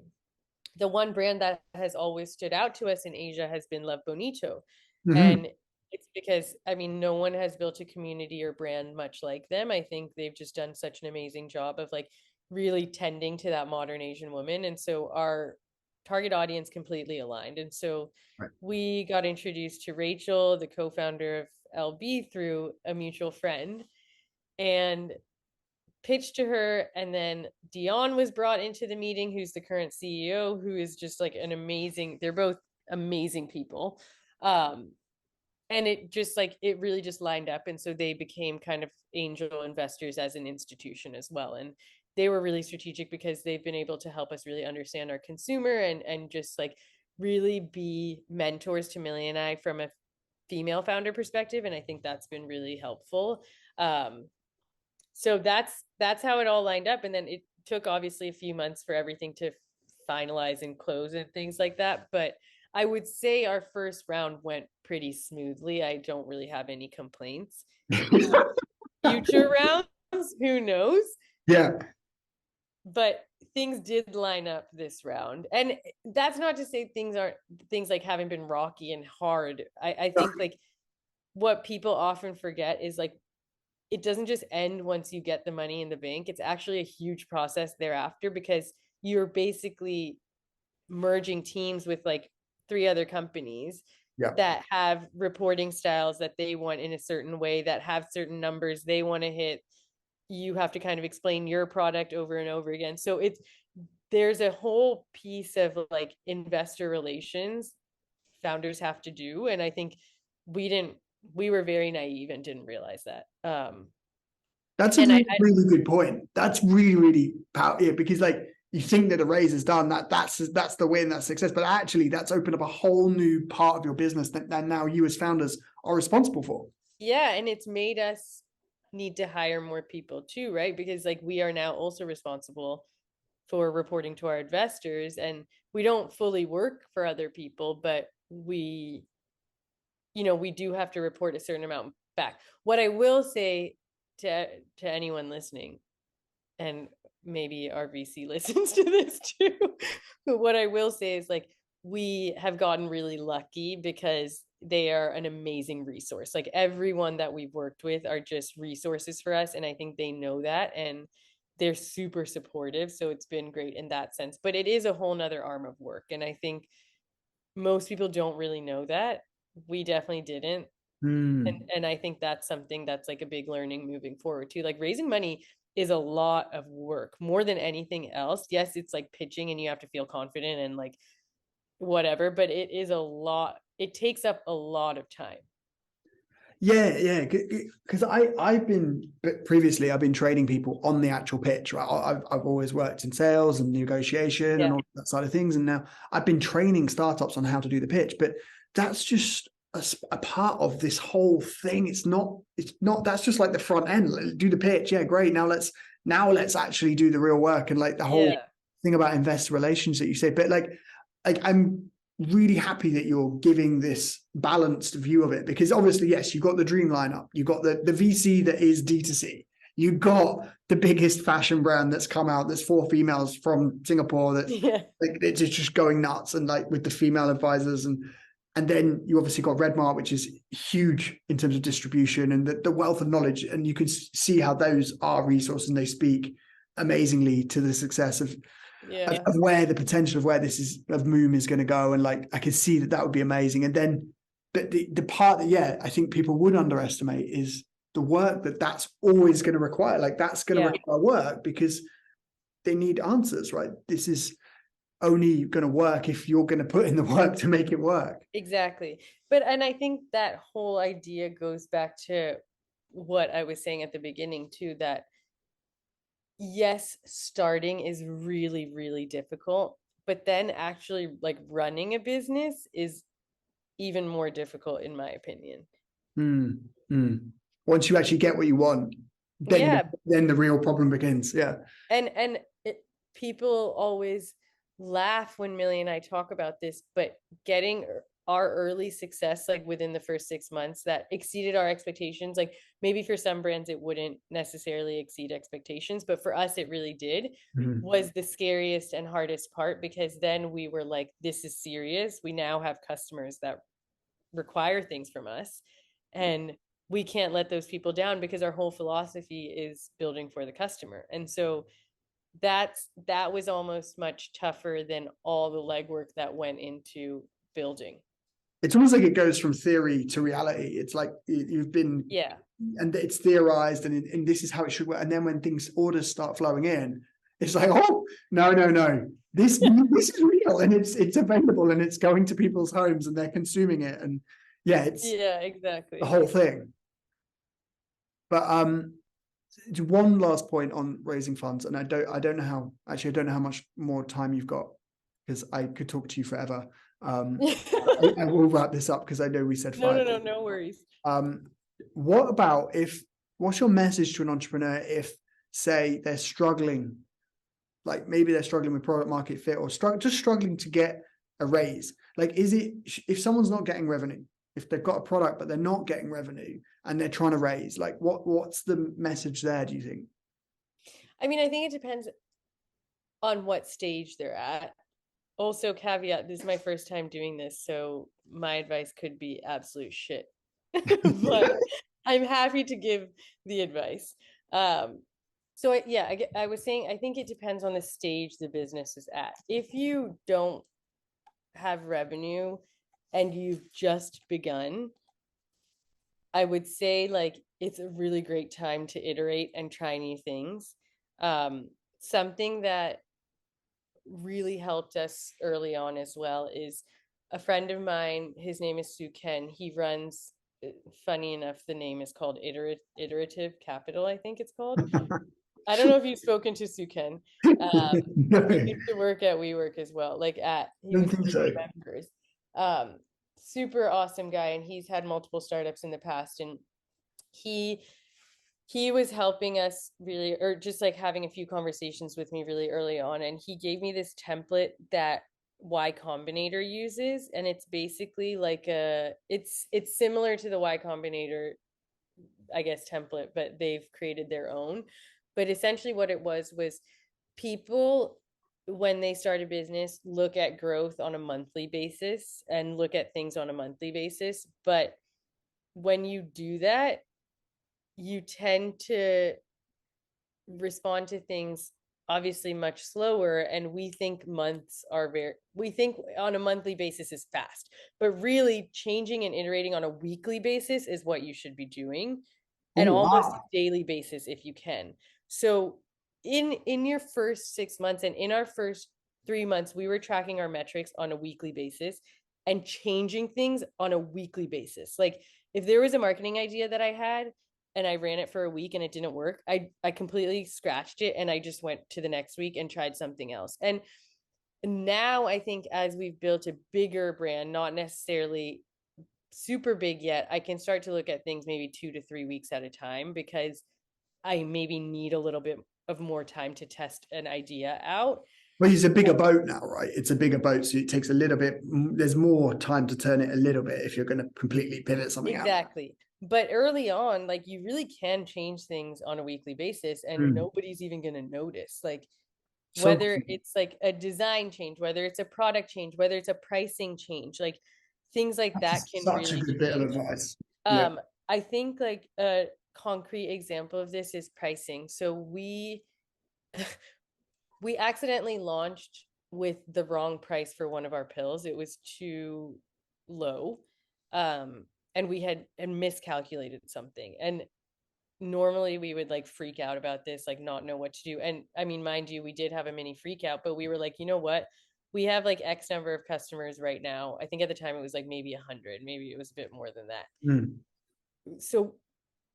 S2: the one brand that has always stood out to us in Asia has been Love Bonito.
S1: Hmm.
S2: And it's because, I mean, no one has built a community or brand much like them. I think they've just done such an amazing job of like really tending to that modern Asian woman. And so our target audience completely aligned. And so
S1: Right.
S2: we got introduced to Rachel, the co founder of LB, through a mutual friend. And pitched to her, and then Dion was brought into the meeting, who's the current CEO, who is just like an amazing, they're both amazing people. um and it just like it really just lined up, and so they became kind of angel investors as an institution as well. And they were really strategic because they've been able to help us really understand our consumer and just like really be mentors to Millie and I from a female founder perspective, and I think that's been really helpful. So that's how it all lined up, and then it took obviously a few months for everything to finalize and close and things like that. But I would say our first round went pretty smoothly. I don't really have any complaints. Future rounds, who knows?
S1: Yeah.
S2: But things did line up this round, and that's not to say things like haven't been rocky and hard. I think like what people often forget is like it doesn't just end once you get the money in the bank. It's actually a huge process thereafter, because you're basically merging teams with like three other companies
S1: Yeah.
S2: that have reporting styles that they want in a certain way, that have certain numbers they want to hit. You have to kind of explain your product over and over again. So there's a whole piece of like investor relations founders have to do. And I think we didn't, we were very naive and didn't realize that.
S1: That's a
S2: And
S1: really, really good point. That's really, really powerful. Yeah, because like you think that a raise is done, that's the win, that's success. But actually, that's opened up a whole new part of your business that now you as founders are responsible for.
S2: yeah, and it's made us need to hire more people too, right? Because like we are now also responsible for reporting to our investors, and we don't fully work for other people, but we do have to report a certain amount back. What I will say to anyone listening, and maybe our VC listens to this too. But what I will say is like we have gotten really lucky because they are an amazing resource. Like everyone that we've worked with are just resources for us. And I think they know that and they're super supportive. So it's been great in that sense. But it is a whole nother arm of work. And I think most people don't really know that. We definitely didn't.
S1: Hmm.
S2: And I think that's something that's like a big learning moving forward too. Like raising money is a lot of work more than anything else. Yes, it's like pitching and you have to feel confident and like whatever, but it is a lot. It takes up a lot of time.
S1: Yeah, yeah, because I've been previously I've been training people on the actual pitch, right? I've always worked in sales and negotiation and
S2: Yeah.
S1: all that side of things, and now I've been training startups on how to do the pitch. But that's just a part of this whole thing. It's not. It's not. That's just like the front end. Do the pitch, yeah, great. Now let's actually do the real work and like the whole
S2: Yeah.
S1: thing about investor relations that you say. But like I'm really happy that you're giving this balanced view of it because obviously, yes, you've got the dream lineup, you've got the VC that is D2C, you've got the biggest fashion brand that's come out, that's four females from Singapore, that's
S2: Yeah.
S1: like it's just going nuts, and like with the female advisors, and then you obviously got Redmart, which is huge in terms of distribution and the wealth of knowledge, and you can see how those are resources and they speak amazingly to the success
S2: Yeah.
S1: of where the potential of where this is of Moom is going to go, and like I can see that would be amazing. And then, but the part that I think people would underestimate is the work that's always going to require. Like that's going to
S2: Yeah.
S1: require work because they need answers, right? This is only going to work if you're going to put in the work to make it work.
S2: Exactly. But and I think that whole idea goes back to what I was saying at the beginning too, that yes, starting is really, really difficult, but then actually like running a business is even more difficult in my opinion.
S1: Mm, mm. Once you actually get what you want,
S2: Yeah,
S1: then the real problem begins. Yeah.
S2: and people always laugh when Millie and I talk about this, but getting our early success like within the first 6 months that exceeded our expectations, like maybe for some brands it wouldn't necessarily exceed expectations, but for us it really did,
S1: Mm.
S2: was the scariest and hardest part because then we were like, this is serious. We now have customers that require things from us, and we can't let those people down because our whole philosophy is building for the customer. And so that was almost much tougher than all the legwork that went into building.
S1: It's almost like it goes from theory to reality. It's like you've been,
S2: Yeah.
S1: and it's theorized, and this is how it should work. And then when orders start flowing in, it's like, oh no, no, no, this is real, and it's available, and it's going to people's homes, and they're consuming it, and yeah, it's
S2: Yeah,
S1: the
S2: exactly.
S1: whole thing. But one last point on raising funds, and I don't know how actually I don't know how much more time you've got because I could talk to you forever. Um, I will wrap this up because I know we said
S2: No,
S1: five.
S2: no, no, no worries.
S1: Um, what about what's your message to an entrepreneur if, say, they're struggling, like maybe they're struggling with product market fit or just struggling to get a raise? Like, is it, if someone's not getting revenue, if they've got a product but they're not getting revenue and they're trying to raise, like what's the message there, do you think?
S2: I mean, I think it depends on what stage they're at. Also, caveat, this is my first time doing this, so my advice could be absolute shit. But I'm happy to give the advice. Um, so I was saying, I think it depends on the stage the business is at. If you don't have revenue and you've just begun, I would say like it's a really great time to iterate and try new things. Something that really helped us early on as well is a friend of mine. His name is Ken. He runs, funny enough, the name is called Iterative Capital, I think it's called. I don't know if you've spoken to Ken.
S1: No,
S2: He
S1: I
S2: used to work at WeWork as well. Like he
S1: don't
S2: was
S1: think
S2: one of
S1: so.
S2: the members. Um, Super awesome guy, and he's had multiple startups in the past. And he he was helping us really, or just like having a few conversations with me really early on, and he gave me this template that Y Combinator uses, and it's basically like it's similar to the Y Combinator, I guess, template, but they've created their own. But essentially what it was people, when they start a business, look at growth on a monthly basis and look at things on a monthly basis. But when you do that, you tend to respond to things obviously much slower, and we think months are very, we think on a monthly basis is fast, but really changing and iterating on a weekly basis is what you should be doing,
S1: Oh
S2: and almost a
S1: wow.
S2: daily basis if you can. So in your first 6 months and in our first 3 months, we were tracking our metrics on a weekly basis and changing things on a weekly basis. Like if there was a marketing idea that I had and I ran it for a week and it didn't work, I completely scratched it and I just went to the next week and tried something else. And now I think as we've built a bigger brand, not necessarily super big yet, I can start to look at things maybe 2 to 3 weeks at a time because I maybe need a little bit of more time to test an idea out.
S1: Well, it's a bigger boat now, right? It's a bigger boat, so it takes a little bit. There's more time to turn it a little bit if you're going to completely pivot something out.
S2: Exactly. But early on, like you really can change things on a weekly basis and
S1: Mm.
S2: nobody's even going to notice. Like
S1: So
S2: whether it's like a design change, whether it's a product change, whether it's a pricing change, like things like that
S1: that's
S2: can
S1: such a
S2: really
S1: good bit of
S2: change.
S1: advice. Yeah.
S2: Um, I think like a concrete example of this is pricing. So we accidentally launched with the wrong price for one of our pills. It was too low. Um, and we had and miscalculated something. And normally we would like freak out about this, like not know what to do. And I mean, mind you, we did have a mini freak out, but we were like, you know what? We have like X number of customers right now. I think at the time it was like maybe 100, maybe it was a bit more than that.
S1: Mm.
S2: So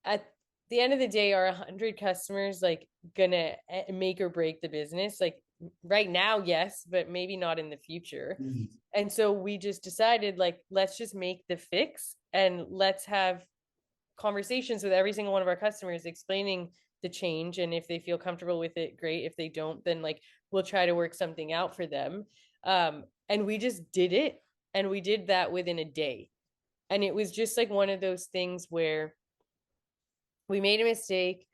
S2: at the end of the day, are 100 customers like gonna make or break the business? Like right now, yes, but maybe not in the future.
S1: Mm.
S2: And so we just decided like let's just make the fix and let's have conversations with every single one of our customers explaining the change, and if they feel comfortable with it, great. If they don't, then like we'll try to work something out for them. And we just did it, and we did that within a day. And it was just like one of those things where we made a mistake.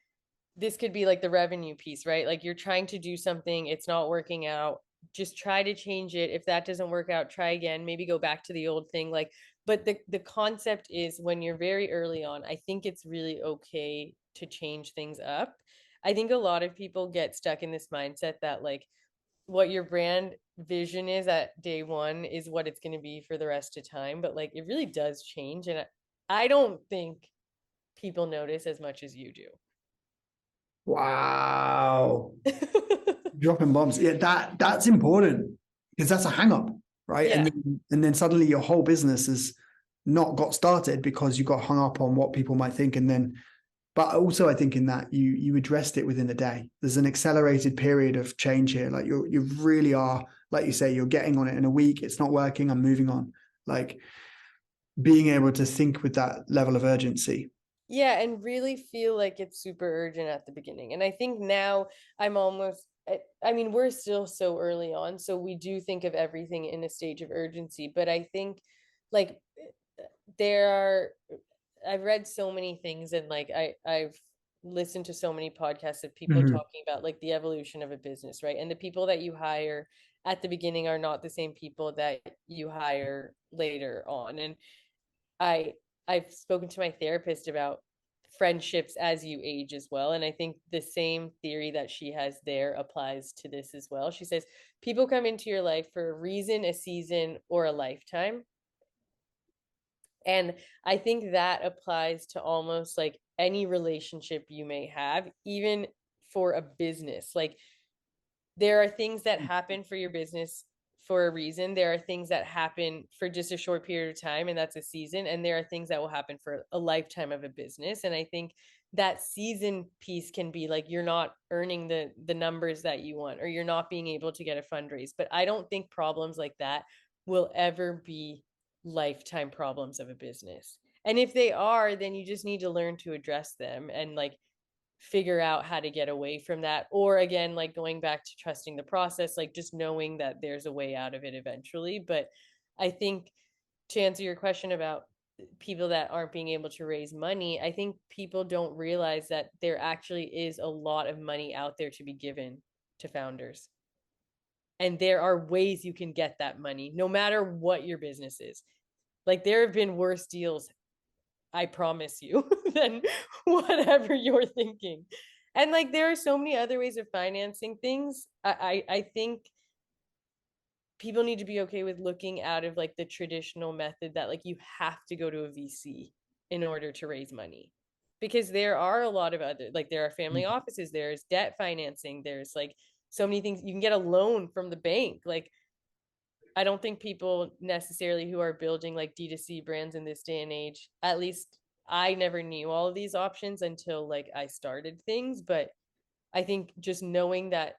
S2: This could be like the revenue piece, right? Like you're trying to do something, it's not working out. Just try to change it. If that doesn't work out, try again, maybe go back to the old thing. Like, but the concept is when you're very early on, I think it's really okay to change things up. I think a lot of people get stuck in this mindset that like what your brand vision is at day one is what it's going to be for the rest of time, but like it really does change, and I don't think people notice as much as you
S1: Wow.
S2: do.
S1: Dropping bombs. Yeah, that's important because that's a hang up, right?
S2: Yeah.
S1: And then suddenly your whole business has not got started because you got hung up on what people might think. And then, but also I think in that you addressed it within a day. There's an accelerated period of change here. Like you really are, like you say, you're getting on it in a week. It's not working. I'm moving on. Like being able to think with that level of urgency.
S2: Yeah, and really feel like it's super urgent at the beginning. And I think now I'm almost, I mean, we're still so early on, so we do think of everything in a stage of urgency. But I think like there are, I've read so many things and like I've listened to so many podcasts of people
S1: Mhm.
S2: talking about like the evolution of a business, right? And the people that you hire at the beginning are not the same people that you hire later on. And I I've spoken to my therapist about friendships as you age as well, and I think the same theory that she has there applies to this as well. She says people come into your life for a reason, a season, or a lifetime. And I think that applies to almost like any relationship you may have, even for a business. Like there are things that happen for your business for a reason. There are things that happen for just a short period of time, and that's a season. And there are things that will happen for a lifetime of a business. And I think that season piece can be like you're not earning the numbers that you want, or you're not being able to get a fundraise. But I don't think problems like that will ever be lifetime problems of a business. And if they are, then you just need to learn to address them and like figure out how to get away from that, or again like going back to trusting the process, like just knowing that there's a way out of it eventually. But I think to answer your question about people that aren't being able to raise money, I think people don't realize that there actually is a lot of money out there to be given to founders. And there are ways you can get that money no matter what your business is. Like there have been worse deals, I promise you, than whatever you're thinking. And like there are so many other ways of financing things. I think people need to be okay with looking out of like the traditional method that like you have to go to a VC in order to raise money. Because there are a lot of other, like there are family offices, there's debt financing, there's like so many things. You can get a loan from the bank. Like I don't think people necessarily who are building like D2C brands in this day and age, at least I never knew all of these options until like I started things. But I think just knowing that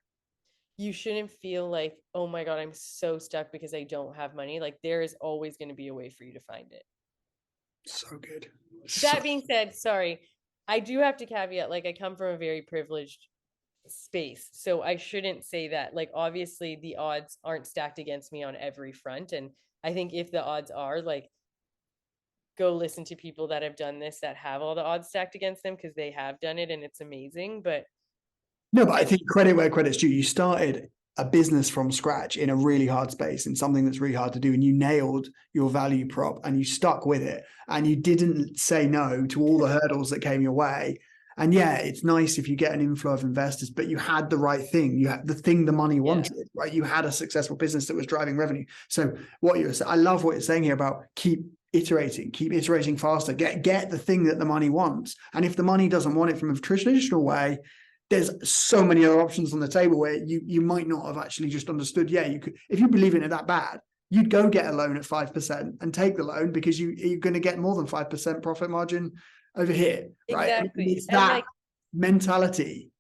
S2: you shouldn't feel like, oh my God, I'm so stuck because I don't have money. Like there is always going to be a way for you to find it.
S1: So good.
S2: That being said, sorry, I do have to caveat, like I come from a very privileged space. So I shouldn't say that. Like obviously the odds aren't stacked against me on every front. And I think if the odds are, like, go listen to people that have done this that have all the odds stacked against them because they have done it and it's amazing. But
S1: No, but I think credit where credit's due. You started a business from scratch in a really hard space, in something that's really hard to do, and you nailed your value prop and you stuck with it, and you didn't say no to all the hurdles that came your way. And yeah, it's nice if you get an inflow of investors, but you had the right thing. You had the thing the money wanted, right? You had a successful business that was driving revenue. So what you're saying, I love what you're saying here about keep iterating faster, get the thing that the money wants. And if the money doesn't want it from a traditional way, there's so many other options on the table where you might not have actually just understood. Yeah, you could, if you believe in it that bad, you'd go get a loan at 5% and take the loan because you're going to get more than 5% profit margin over here, right?
S2: exactly.
S1: I mean, it's
S2: And
S1: that
S2: like
S1: mentality.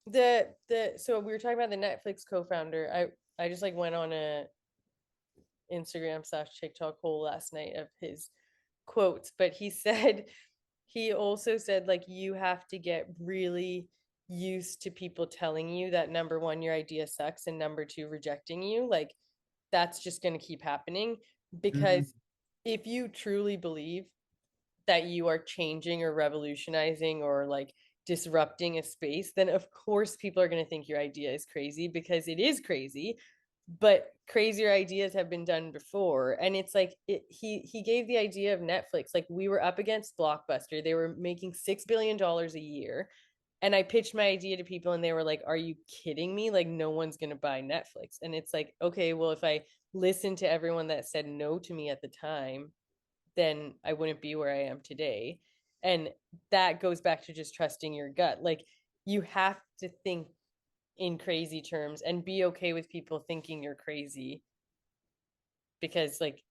S2: the so we were talking about the Netflix co-founder. I just like went on a Instagram/TikTok hole last night of his quotes, but he also said like you have to get really used to people telling you that number one, your idea sucks, and number two, rejecting you. Like that's just going to keep happening
S1: Mhm.
S2: because if you truly believe that you are changing or revolutionizing or like disrupting a space, then of course people are going to think your idea is crazy because it is crazy. But crazier ideas have been done before, and it's like he gave the idea of Netflix. Like we were up against Blockbuster, they were making $6 billion a year, and I pitched my idea to people and they were like, are you kidding me? Like no one's going to buy Netflix. And it's like, okay, well if I listened to everyone that said no to me at the time, then I wouldn't be where I am today. And that goes back to just trusting your gut. Like you have to think in crazy terms and be okay with people thinking you're crazy, because like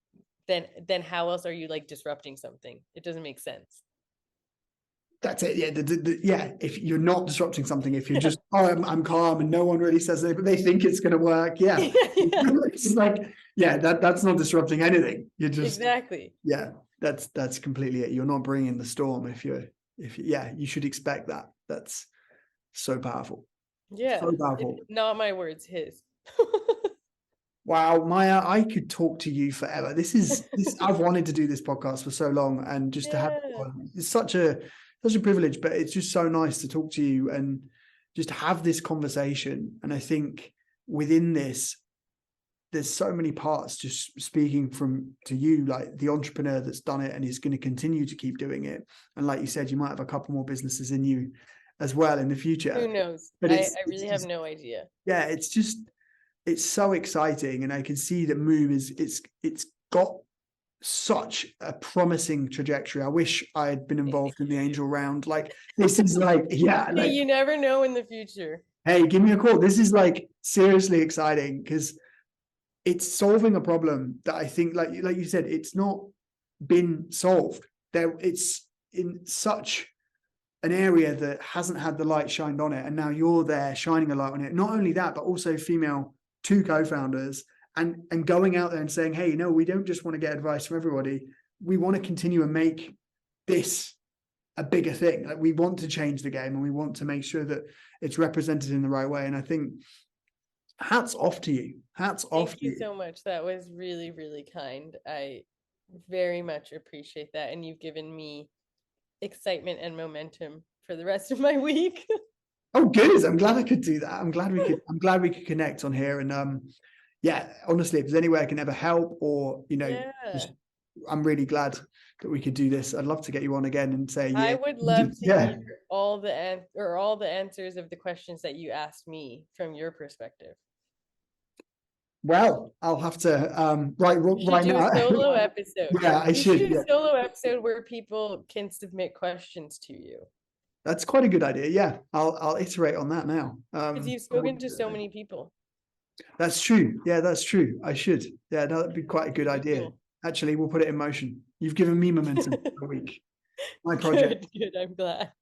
S2: then how else are you like disrupting something? It doesn't make sense.
S1: That's it. Yeah, yeah. If you're not disrupting something, if you're
S2: Yeah.
S1: just, oh, I'm calm and no one really says it, but they think it's going to work. Yeah,
S2: Yeah,
S1: it's like, yeah, that's not disrupting anything. You're just,
S2: exactly.
S1: yeah, that's completely it. You're not bringing the storm yeah, you should expect that. That's so powerful.
S2: Yeah,
S1: So powerful.
S2: not my words, his.
S1: Wow, Maya, I could talk to you forever. This I've wanted to do this podcast for so long, and just to have it
S2: Yeah.
S1: on, it's such a privilege, but it's just so nice to talk to you and just have this conversation. And I think within this, there's so many parts, just speaking from to you, like the entrepreneur that's done it and is going to continue to keep doing it. And like you said, you might have a couple more businesses in you as well in the
S2: Who
S1: future.
S2: knows?
S1: But
S2: I
S1: it's
S2: really have
S1: just,
S2: no idea.
S1: yeah, it's so exciting, and I can see that Moom it's got such a promising trajectory. I wish I had been
S2: Thank
S1: involved in the
S2: you.
S1: angel round. Like this is like, yeah,
S2: Hey,
S1: like,
S2: you never know in the future.
S1: hey, give me a call. This is like seriously exciting because it's solving a problem that I think, like you said, it's not been solved. It's in such an area that hasn't had the light shined on it, and now you're there shining a light on it. Not only that, but also female two co-founders, and going out there and saying, hey, we don't just want to get advice from everybody. We want to continue and make this a bigger thing. Like we want to change the game, and we want to make sure that it's represented in the right way. And I think hats off to you. Hats off
S2: Thank
S1: to
S2: you
S1: you.
S2: so much. That was really, really kind. I very much appreciate that. And you've given me excitement and momentum for the rest of my week.
S1: Oh, good. I'm glad I could do that. I'm glad we could connect on here. And yeah, honestly, if there's any way I can ever help, or
S2: Yeah.
S1: I'm really glad that we could do this. I'd love to get you on again and say,
S2: I
S1: yeah,
S2: would love to
S1: yeah.
S2: hear all the answers of the questions that you asked me from your perspective.
S1: Well, I'll have to
S2: You should
S1: right
S2: do a
S1: now.
S2: solo episode.
S1: Yeah, I
S2: You should
S1: should.
S2: do
S1: Yeah,
S2: a solo episode where people can submit questions to you.
S1: that's quite a good idea. Yeah, I'll iterate on that now.
S2: Because you've spoken to so many people.
S1: That's true. Yeah, that's true. I should. Yeah, that'd be quite a good
S2: It'd be
S1: idea.
S2: cool.
S1: Actually, we'll put it in motion. You've given me momentum for a week. My project.
S2: Good, I'm glad.